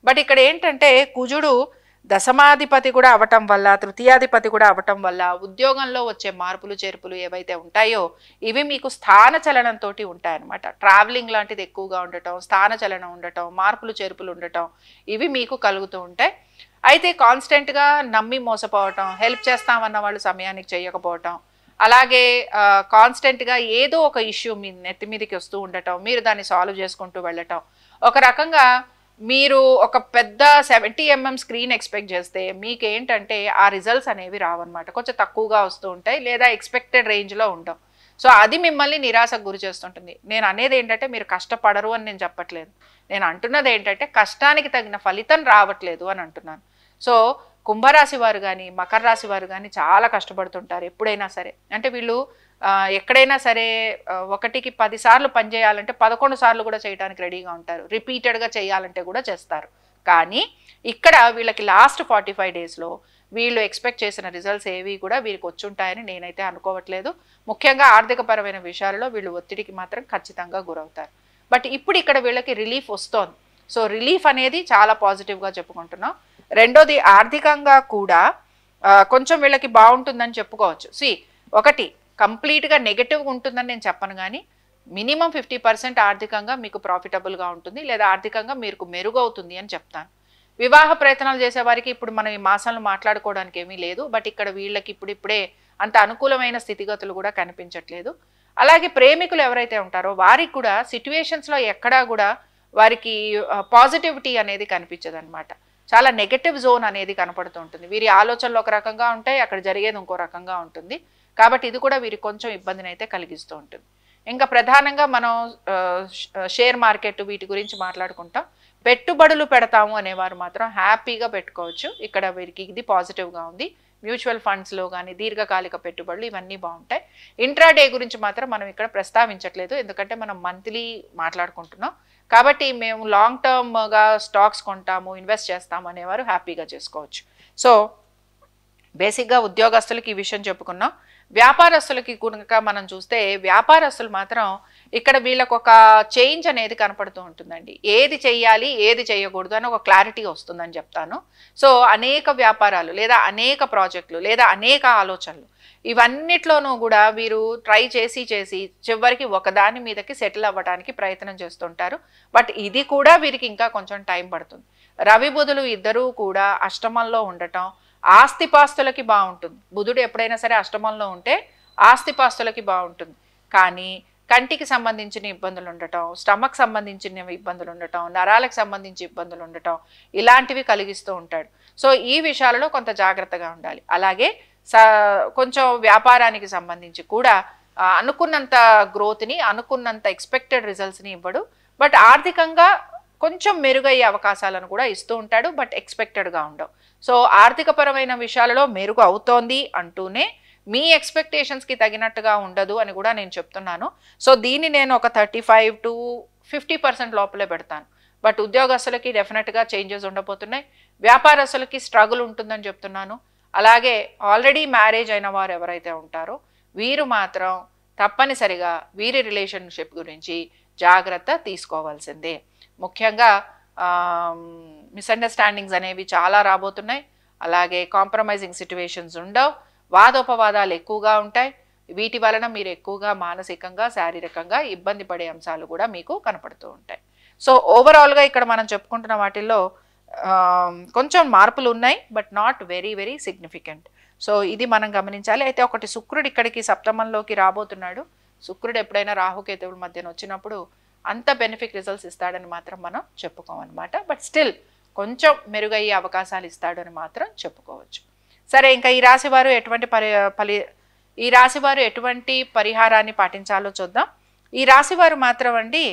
బట్ ఇక్కడ ఏంటంటే కుజుడు దశమాధిపతి కూడా అవటం వల్ల, తృతీయాధిపతి కూడా అవటం వల్ల ఉద్యోగంలో వచ్చే మార్పులు చేర్పులు ఏవైతే ఉంటాయో ఇవి మీకు స్థాన చలనంతో ఉంటాయన్నమాట. ట్రావెలింగ్ లాంటిది ఎక్కువగా ఉండటం, స్థాన చలనం ఉండటం, మార్పులు చేర్పులు ఉండటం ఇవి మీకు కలుగుతూ ఉంటాయి. అయితే కాన్స్టెంట్గా నమ్మి మోసపోవటం, హెల్ప్ చేస్తామన్న వాళ్ళు సమయానికి చేయకపోవటం, అలాగే కాన్స్టెంట్గా ఏదో ఒక ఇష్యూ మీ నెత్తి మీదకి వస్తూ ఉండటం, మీరు దాన్ని సాల్వ్ చేసుకుంటూ వెళ్ళటం, ఒక రకంగా మీరు ఒక పెద్ద 70 mm స్క్రీన్ ఎక్స్పెక్ట్ చేస్తే మీకేంటంటే ఆ రిజల్ట్స్ అనేవి రావన్నమాట. కొంచెం తక్కువగా వస్తూ ఉంటాయి లేదా ఎక్స్పెక్టెడ్ రేంజ్లో ఉండవు. సో అది మిమ్మల్ని నిరాశకు గురి చేస్తుంటుంది. నేను అనేది ఏంటంటే మీరు కష్టపడరు అని నేను చెప్పట్లేదు. నేను అంటున్నది ఏంటంటే కష్టానికి తగిన ఫలితం రావట్లేదు అని అంటున్నాను. సో కుంభరాశి వారు కానీ మకర రాశి వారు కానీ చాలా కష్టపడుతుంటారు ఎప్పుడైనా సరే. అంటే వీళ్ళు ఎక్కడైనా సరే 1కి 10 సార్లు పనిచేయాలంటే 11 సార్లు కూడా చేయడానికి రెడీగా ఉంటారు. రిపీటెడ్గా చేయాలంటే కూడా చేస్తారు. కానీ ఇక్కడ వీళ్ళకి లాస్ట్ 45 డేస్లో వీళ్ళు ఎక్స్పెక్ట్ చేసిన రిజల్ట్స్ ఏవి కూడా వీరికి వచ్చుంటాయని నేనైతే అనుకోవట్లేదు. ముఖ్యంగా ఆర్థికపరమైన విషయాలలో వీళ్ళు ఒత్తిడికి మాత్రం ఖచ్చితంగా గురవుతారు. బట్ ఇప్పుడు ఇక్కడ వీళ్ళకి రిలీఫ్ వస్తోంది. సో రిలీఫ్ అనేది చాలా పాజిటివ్గా చెప్పుకుంటున్నాం. రెండోది ఆర్థికంగా కూడా కొంచెం వీళ్ళకి బాగుంటుందని చెప్పుకోవచ్చు. ఒకటి కంప్లీట్గా నెగటివ్గా ఉంటుందని నేను చెప్పను, కానీ మినిమం 50% ఆర్థికంగా మీకు ప్రాఫిటబుల్గా ఉంటుంది, లేదా ఆర్థికంగా మీకు మెరుగవుతుంది అని చెప్తాను. వివాహ ప్రయత్నాలు చేసే వారికి ఇప్పుడు మనం ఈ మాసంలో మాట్లాడుకోవడానికి ఏమీ లేదు. బట్ ఇక్కడ వీళ్ళకి ఇప్పుడిప్పుడే అంత అనుకూలమైన స్థితిగతులు కూడా కనిపించట్లేదు. అలాగే ప్రేమికులు ఎవరైతే ఉంటారో వారికి కూడా సిట్యుయేషన్స్లో ఎక్కడా కూడా వారికి పాజిటివిటీ అనేది కనిపించదు అనమాట. చాలా నెగటివ్ జోన్ అనేది కనపడుతూ ఉంటుంది. వీరి ఆలోచనలు ఒక రకంగా ఉంటాయి, అక్కడ జరిగేది ఇంకో రకంగా ఉంటుంది. కాబట్టి ఇది కూడా వీరికి కొంచెం ఇబ్బందిని అయితే కలిగిస్తూ ఉంటుంది. ఇంకా ప్రధానంగా మనం షేర్ మార్కెట్ వీటి గురించి మాట్లాడుకుంటాం. పెట్టుబడులు పెడతాము అనేవారు మాత్రం హ్యాపీగా పెట్టుకోవచ్చు. ఇక్కడ వీరికి ఇది పాజిటివ్గా ఉంది. మ్యూచువల్ ఫండ్స్లో కానీ దీర్ఘకాలిక పెట్టుబడులు ఇవన్నీ బాగుంటాయి. ఇంట్రాడే గురించి మాత్రం మనం ఇక్కడ ప్రస్తావించట్లేదు, ఎందుకంటే మనం మంత్లీ మాట్లాడుకుంటున్నాం. కాబట్టి మేము లాంగ్ టర్మ్గా స్టాక్స్ కొంటాము, ఇన్వెస్ట్ చేస్తాము అనేవారు హ్యాపీగా చేసుకోవచ్చు. సో బేసిక్గా ఉద్యోగస్తులకి ఈ విషయం చెప్పుకున్నాం. వ్యాపారస్తులకి కనుక మనం చూస్తే వ్యాపారస్తులు మాత్రం ఇక్కడ వీళ్ళకు ఒక చేంజ్ అనేది కనపడుతూ ఉంటుందండి. ఏది చెయ్యాలి ఏది చేయకూడదు అని ఒక క్లారిటీ వస్తుందని చెప్తాను. సో అనేక వ్యాపారాలు లేదా అనేక ప్రాజెక్టులు లేదా అనేక ఆలోచనలు ఇవన్నిట్లోనూ కూడా వీరు ట్రై చేసి చివరికి ఒకదాని మీదకి సెటిల్ అవ్వడానికి ప్రయత్నం చేస్తుంటారు. బట్ ఇది కూడా వీరికి ఇంకా కొంచెం టైం పడుతుంది. రవి బుధులు ఇద్దరూ కూడా అష్టమంలో ఉండటం ఆస్తిపాస్తులకి బాగుంటుంది. బుధుడు ఎప్పుడైనా సరే అష్టమంలో ఉంటే ఆస్తిపాస్తులకి బాగుంటుంది. కానీ కంటికి సంబంధించిన ఇబ్బందులు ఉండటం, స్టమక్ సంబంధించిన ఇబ్బందులు ఉండటం, నరాలకు సంబంధించి ఇబ్బందులు ఉండటం ఇలాంటివి కలిగిస్తూ ఉంటాడు. సో ఈ విషయాలలో కొంత జాగ్రత్తగా ఉండాలి. అలాగే కొంచెం వ్యాపారానికి సంబంధించి కూడా అనుకున్నంత గ్రోత్ని అనుకున్నంత ఎక్స్పెక్టెడ్ రిజల్ట్స్ని ఇవ్వడు. బట్ ఆర్థికంగా కొంచెం మెరుగయ్యే అవకాశాలను కూడా ఇస్తూ ఉంటాడు, బట్ ఎక్స్పెక్టెడ్గా ఉండవు. సో ఆర్థికపరమైన విషయాలలో మెరుగు అవుతోంది అంటూనే మీ ఎక్స్పెక్టేషన్స్కి తగినట్టుగా ఉండదు అని కూడా నేను చెప్తున్నాను. సో దీన్ని నేను ఒక 35 to 50% లోపలే పెడతాను. బట్ ఉద్యోగస్తులకి డెఫినెట్గా చేంజెస్ ఉండబోతున్నాయి. వ్యాపారస్తులకి స్ట్రగుల్ ఉంటుందని చెప్తున్నాను. అలాగే ఆల్రెడీ మ్యారేజ్ అయిన వారు ఎవరైతే ఉంటారో వీరు మాత్రం తప్పనిసరిగా వీరి రిలేషన్షిప్ గురించి జాగ్రత్త తీసుకోవాల్సిందే. ముఖ్యంగా మిస్అండర్స్టాండింగ్స్ అనేవి చాలా రాబోతున్నాయి. అలాగే కాంప్రమైజింగ్ సిట్యువేషన్స్ ఉండవు, వాదోపవాదాలు ఎక్కువగా ఉంటాయి. వీటి వలన మీరు ఎక్కువగా మానసికంగా శారీరకంగా ఇబ్బంది పడే అంశాలు కూడా మీకు కనపడుతూ ఉంటాయి. సో ఓవరాల్గా ఇక్కడ మనం చెప్పుకుంటున్న వాటిల్లో కొంచెం మార్పులు ఉన్నాయి, but not very very significant. So ఇది మనం గమనించాలి. అయితే ఒకటి, శుక్రుడు ఇక్కడికి సప్తమంలోకి రాబోతున్నాడు. శుక్రుడు ఎప్పుడైనా రాహుకేతువుల మధ్యన వచ్చినప్పుడు అంత బెనిఫిట్ రిజల్ట్స్ ఇస్తాడని మాత్రం మనం చెప్పుకోమన్నమాట. బట్ స్టిల్ కొంచెం మెరుగయ్యే అవకాశాలు ఇస్తాడు అని మాత్రం చెప్పుకోవచ్చు. సరే, ఇంకా ఈ రాశివారు ఎటువంటి పరిహారాన్ని పాటించాలో చూద్దాం. ఈ రాశివారు మాత్రం అండి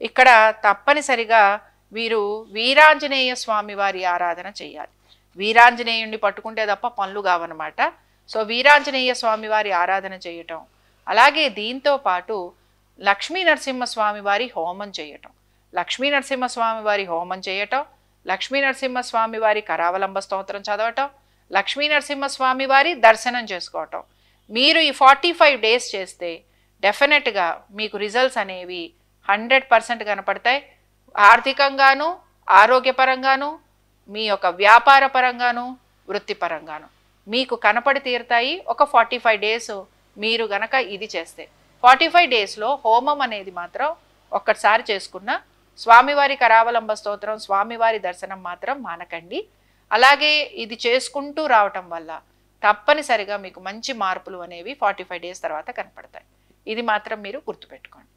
ఇక్కడ తప్పనిసరిగా వీరు వీరాంజనేయ స్వామి వారి ఆరాధన చేయాలి. వీరాంజనేయుడిని పట్టుకుంటే తప్ప పనులు కావన్నమాట. సో వీరాంజనేయ స్వామి వారి ఆరాధన చేయటం, అలాగే దీంతో పాటు లక్ష్మీ నరసింహస్వామి వారి హోమం చేయటం, లక్ష్మీ నరసింహస్వామి వారి హోమం చేయటం, లక్ష్మీ నరసింహస్వామి వారి కరావలంబ స్తోత్రం చదవటం, లక్ష్మీ నరసింహస్వామి వారి దర్శనం చేసుకోవటం. మీరు ఈ 45 days చేస్తే డెఫినెట్గా మీకు రిజల్ట్స్ అనేవి 100% కనపడతాయి. ఆర్థికంగాను, ఆరోగ్యపరంగాను, మీ యొక్క వ్యాపార పరంగాను, వృత్తిపరంగాను మీకు కనపడి తీరుతాయి. ఒక 45 days మీరు గనక ఇది చేస్తే 45 daysలో హోమం అనేది మాత్రం ఒక్కసారి చేసుకున్న, స్వామివారి కరావలంబ స్తోత్రం, స్వామివారి దర్శనం మాత్రం మానకండి. అలాగే ఇది చేసుకుంటూ రావటం వల్ల తప్పనిసరిగా మీకు మంచి మార్పులు అనేవి 45 days తర్వాత కనపడతాయి. ఇది మాత్రం మీరు గుర్తుపెట్టుకోండి.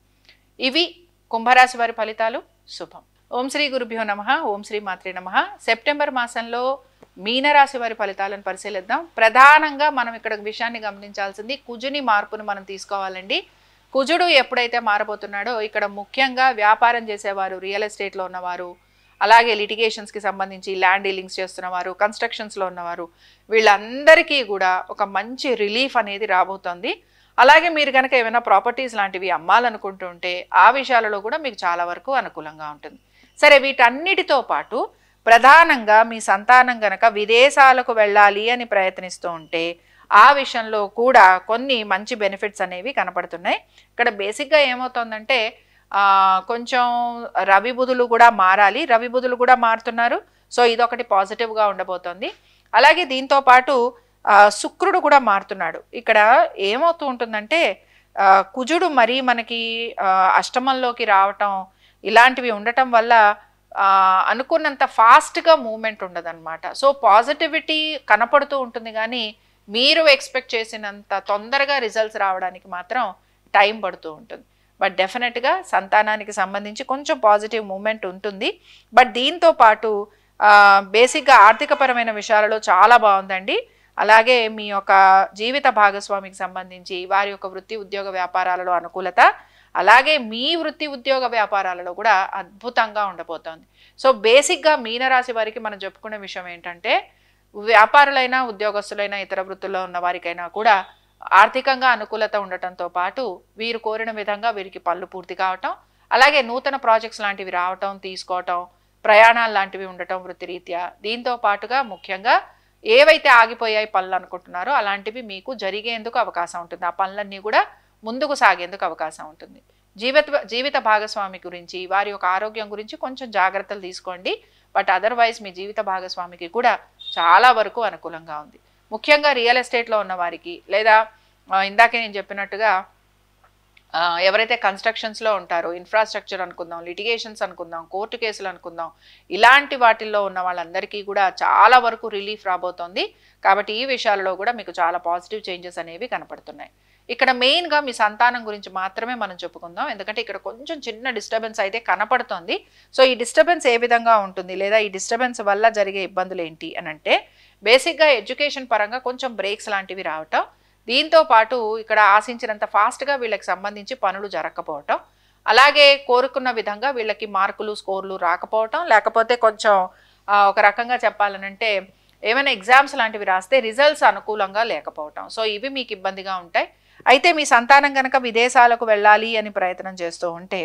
ఇవి కుంభరాశి వారి ఫలితాలు. శుభం. ఓం శ్రీ గురుభ్యో నమః. ఓం శ్రీ మాత్రే నమః. సెప్టెంబర్ మాసంలో మీనరాశి వారి ఫలితాలను పరిశీలిద్దాం. ప్రధానంగా మనం ఇక్కడ విషయాన్ని గమనించాల్సింది కుజుని మార్పును మనం తీసుకోవాలండి. కుజుడు ఎప్పుడైతే మారబోతున్నాడో ఇక్కడ ముఖ్యంగా వ్యాపారం చేసేవారు, రియల్ ఎస్టేట్లో ఉన్నవారు, అలాగే లిటిగేషన్స్కి సంబంధించి ల్యాండ్ డీలింగ్స్ చేస్తున్నవారు, కన్స్ట్రక్షన్స్లో ఉన్నవారు, వీళ్ళందరికీ కూడా ఒక మంచి రిలీఫ్ అనేది రాబోతోంది. అలాగే మీరు కనుక ఏమైనా ప్రాపర్టీస్ లాంటివి అమ్మాలనుకుంటుంటే ఆ విషయాలలో కూడా మీకు చాలా వరకు అనుకూలంగా ఉంటుంది. సరే, వీటన్నిటితో పాటు ప్రధానంగా మీ సంతానం గనక విదేశాలకు వెళ్ళాలి అని ప్రయత్నిస్తూ ఉంటే ఆ విషయంలో కూడా కొన్ని మంచి బెనిఫిట్స్ అనేవి కనపడుతున్నాయి. ఇక్కడ బేసిక్గా ఏమవుతుందంటే కొంచెం రవి బుధులు కూడా మారాలి, రవి బుధులు కూడా మారుతున్నారు. సో ఇదొకటి పాజిటివ్గా ఉండబోతోంది. అలాగే దీంతో పాటు శుక్రుడు కూడా మారుతున్నాడు. ఇక్కడ ఏమవుతూ ఉంటుందంటే కుజుడు మరీ మనకి అష్టమంలోకి రావటం ఇలాంటివి ఉండటం వల్ల అనుకున్నంత ఫాస్ట్గా మూమెంట్ ఉండదన్నమాట. సో పాజిటివిటీ కనపడుతూ ఉంటుంది కానీ మీరు ఎక్స్పెక్ట్ చేసినంత తొందరగా రిజల్ట్స్ రావడానికి మాత్రం టైం పడుతూ ఉంటుంది. బట్ డెఫినెట్గా సంతానానికి సంబంధించి కొంచెం పాజిటివ్ మూమెంట్ ఉంటుంది. బట్ దీంతో పాటు బేసిక్గా ఆర్థికపరమైన విషయాలలో చాలా బాగుందండి. అలాగే మీ యొక్క జీవిత భాగస్వామికి సంబంధించి వారి యొక్క వృత్తి ఉద్యోగ వ్యాపారాలలో అనుకూలత, అలాగే మీ వృత్తి ఉద్యోగ వ్యాపారాలలో కూడా అద్భుతంగా ఉండబోతోంది. సో బేసిక్గా మీనరాశి వారికి మనం చెప్పుకునే విషయం ఏంటంటే వ్యాపారులైనా ఉద్యోగస్తులైనా ఇతర వృత్తుల్లో ఉన్న వారికైనా కూడా ఆర్థికంగా అనుకూలత ఉండటంతో పాటు వీరు కోరిన విధంగా వీరికి పనులు పూర్తి కావటం, అలాగే నూతన ప్రాజెక్ట్స్ లాంటివి రావటం, తీసుకోవటం, ప్రయాణాలు లాంటివి ఉండటం వృత్తిరీత్యా. దీంతో పాటుగా ముఖ్యంగా ఏవైతే ఆగిపోయాయి పనులు అనుకుంటున్నారో అలాంటివి మీకు జరిగేందుకు అవకాశం ఉంటుంది. ఆ పనులన్నీ కూడా ముందుకు సాగేందుకు అవకాశం ఉంటుంది. జీవిత భాగస్వామి గురించి వారి యొక్క ఆరోగ్యం గురించి కొంచెం జాగ్రత్తలు తీసుకోండి. బట్ అదర్వైజ్ మీ జీవిత భాగస్వామికి కూడా చాలా వరకు అనుకూలంగా ఉంది. ముఖ్యంగా రియల్ ఎస్టేట్లో ఉన్న వారికి, లేదా ఇందాకే నేను చెప్పినట్టుగా ఎవరైతే కన్స్ట్రక్షన్స్లో ఉంటారో, ఇన్ఫ్రాస్ట్రక్చర్ అనుకుందాం, లిటిగేషన్స్ అనుకుందాం, కోర్టు కేసులు అనుకుందాం, ఇలాంటి వాటిల్లో ఉన్న వాళ్ళందరికీ కూడా చాలా వరకు రిలీఫ్ రాబోతోంది. కాబట్టి ఈ విషయాలలో కూడా మీకు చాలా పాజిటివ్ చేంజెస్ అనేవి కనపడుతున్నాయి. ఇక్కడ మెయిన్గా మీ సంతానం గురించి మాత్రమే మనం చెప్పుకుందాం, ఎందుకంటే ఇక్కడ కొంచెం చిన్న డిస్టర్బెన్స్ అయితే కనపడుతోంది. సో ఈ డిస్టర్బెన్స్ ఏ విధంగా ఉంటుంది, లేదా ఈ డిస్టర్బెన్స్ వల్ల జరిగే ఇబ్బందులు ఏంటి అని అంటే బేసిక్గా ఎడ్యుకేషన్ పరంగా కొంచెం బ్రేక్స్ లాంటివి రావటం, దీంతో పాటు ఇక్కడ ఆశించినంత ఫాస్ట్గా వీళ్ళకి సంబంధించి పనులు జరగకపోవటం, అలాగే కోరుకున్న విధంగా వీళ్ళకి మార్కులు స్కోర్లు రాకపోవటం, లేకపోతే కొంచెం ఒక రకంగా చెప్పాలనంటే ఏమైనా ఎగ్జామ్స్ లాంటివి రాస్తే రిజల్ట్స్ అనుకూలంగా లేకపోవటం. సో ఇవి మీకు ఇబ్బందిగా ఉంటాయి. అయితే మీ సంతానం కనుక విదేశాలకు వెళ్ళాలి అని ప్రయత్నం చేస్తూ ఉంటే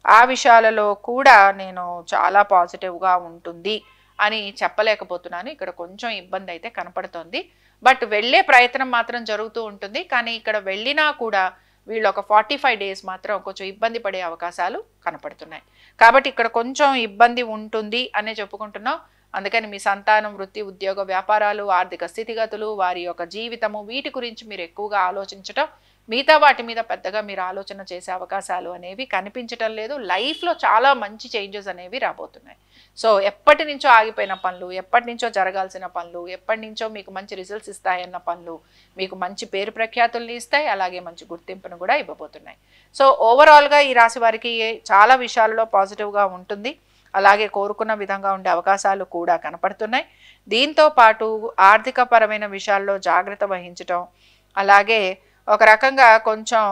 ఆ విషయాలలో కూడా నేను చాలా పాజిటివ్గా ఉంటుంది అని చెప్పలేకపోతున్నాను. ఇక్కడ కొంచెం ఇబ్బంది అయితే కనపడుతోంది. బట్ వెళ్ళే ప్రయత్నం మాత్రం జరుగుతూ ఉంటుంది. కానీ ఇక్కడ వెళ్ళినా కూడా వీళ్ళు ఒక 45 డేస్ మాత్రం కొంచెం ఇబ్బంది పడే అవకాశాలు కనపడుతున్నాయి. కాబట్టి ఇక్కడ కొంచెం ఇబ్బంది ఉంటుంది అనే చెప్పుకుంటున్నాం. అందుకని మీ సంతానం, వృత్తి ఉద్యోగ వ్యాపారాలు, ఆర్థిక స్థితిగతులు, వారి యొక్క జీవితము, వీటి గురించి మీరు ఎక్కువగా ఆలోచించటం, మిగతా వాటి మీద పెద్దగా మీరు ఆలోచన చేసే అవకాశాలు అనేవి కనిపించటం లేదు. లైఫ్లో చాలా మంచి చేంజెస్ అనేవి రాబోతున్నాయి. సో ఎప్పటి నుంచో ఆగిపోయిన పనులు, ఎప్పటి నుంచో జరగాల్సిన పనులు, ఎప్పటి నుంచో మీకు మంచి రిజల్ట్స్ ఇస్తాయన్న పనులు మీకు మంచి పేరు ప్రఖ్యాతుల్ని ఇస్తాయి, అలాగే మంచి గుర్తింపును కూడా ఇవ్వబోతున్నాయి. సో ఓవరాల్గా ఈ రాశి వారికి చాలా విషయాలలో పాజిటివ్గా ఉంటుంది. అలాగే కోరుకున్న విధంగా ఉండే అవకాశాలు కూడా కనపడుతున్నాయి. దీంతో పాటు ఆర్థిక పరమైన విషయాల్లో జాగ్రత్త వహించటం, అలాగే ఒక రకంగా కొంచెం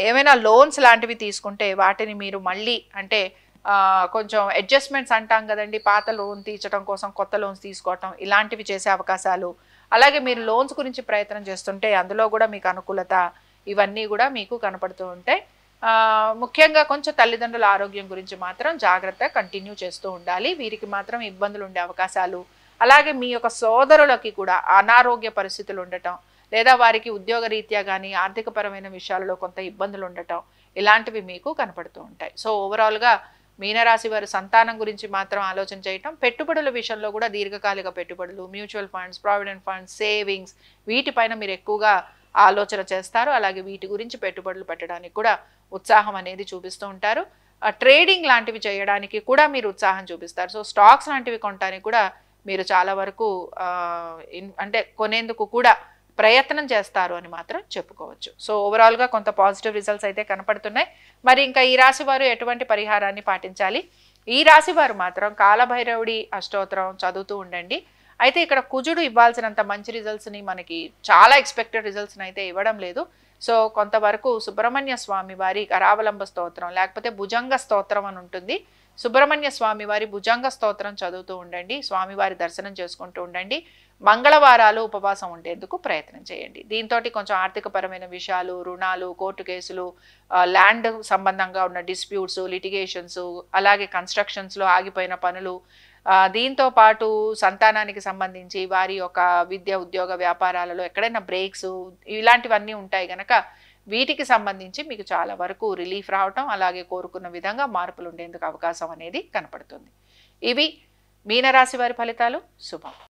ఏమైనా లోన్స్ లాంటివి తీసుకుంటే వాటిని మీరు మళ్ళీ అంటే కొంచెం అడ్జస్ట్మెంట్స్ అంటాం కదండి, పాత లోన్ తీర్చడం కోసం కొత్త లోన్స్ తీసుకోవటం, ఇలాంటివి చేసే అవకాశాలు, అలాగే మీరు లోన్స్ గురించి ప్రయత్నం చేస్తుంటే అందులో కూడా మీకు అనుకూలత, ఇవన్నీ కూడా మీకు కనపడుతూ ఉంటాయి. ముఖ్యంగా కొంచెం తల్లిదండ్రుల ఆరోగ్యం గురించి మాత్రం జాగ్రత్త కంటిన్యూ చేస్తూ ఉండాలి. వీరికి మాత్రం ఇబ్బందులు ఉండే అవకాశాలు, అలాగే మీ యొక్క సోదరులకి కూడా అనారోగ్య పరిస్థితులు ఉండటం, లేదా వారికి ఉద్యోగ రీత్యా కానీ ఆర్థికపరమైన విషయాలలో కొంత ఇబ్బందులు ఉండటం, ఇలాంటివి మీకు కనపడుతూ ఉంటాయి. సో ఓవరాల్గా మీనరాశి వారి సంతానం గురించి మాత్రం ఆలోచన చేయటం, పెట్టుబడుల విషయంలో కూడా దీర్ఘకాలిక పెట్టుబడులు, mutual funds, provident funds, savings, వీటిపైన మీరు ఎక్కువగా ఆలోచన చేస్తారు. అలాగే వీటి గురించి పెట్టుబడులు పెట్టడానికి కూడా ఉత్సాహం అనేది చూపిస్తూ ఉంటారు. ట్రేడింగ్ లాంటివి చేయడానికి కూడా మీరు ఉత్సాహం చూపిస్తారు. సో స్టాక్స్ లాంటివి కొనడానికి కూడా మీరు చాలా వరకు అంటే కొనేందుకు కూడా ప్రయత్నం చేస్తారు అని మాత్రం చెప్పుకోవచ్చు. సో ఓవరాల్గా కొంత పాజిటివ్ రిజల్ట్స్ అయితే కనపడుతున్నాయి. మరి ఇంకా ఈ రాశి వారు ఎటువంటి పరిహారాన్ని పాటించాలి? ఈ రాశి వారు మాత్రం కాలభైరవుడి అష్టోత్తరం చదువుతూ ఉండండి. అయితే ఇక్కడ కుజుడు ఇవ్వాల్సినంత మంచి రిజల్ట్స్ని మనకి చాలా ఎక్స్పెక్టెడ్ రిజల్ట్స్ని అయితే ఇవ్వడం లేదు. సో కొంతవరకు సుబ్రహ్మణ్య స్వామి వారి కరావలంబ స్తోత్రం, లేకపోతే భుజంగ స్తోత్రం అని ఉంటుంది. సుబ్రహ్మణ్య స్వామి వారి భుజంగ స్తోత్రం చదువుతూ ఉండండి, స్వామివారి దర్శనం చేసుకుంటూ ఉండండి. మంగళవారాలు ఉపవాసం ఉండేందుకు ప్రయత్నం చేయండి. దీంతో కొంచెం ఆర్థికపరమైన విషయాలు, రుణాలు, కోర్టు కేసులు, ల్యాండ్ సంబంధంగా ఉన్న డిస్ప్యూట్స్, లిటిగేషన్స్, అలాగే కన్స్ట్రక్షన్స్లో ఆగిపోయిన పనులు, దీంతో పాటు సంతానానికి సంబంధించి వారి యొక్క విద్య, ఉద్యోగ, వ్యాపారాలలో ఎక్కడైనా బ్రేక్స్ ఇలాంటివన్నీ ఉంటాయి కనుక వీటికి సంబంధించి మీకు చాలా వరకు రిలీఫ్ రావటం, అలాగే కోరుకున్న విధంగా మార్పులు ఉండేందుకు అవకాశం అనేది కనపడుతుంది. ఇవి మీనరాశి వారి ఫలితాలు. శుభం.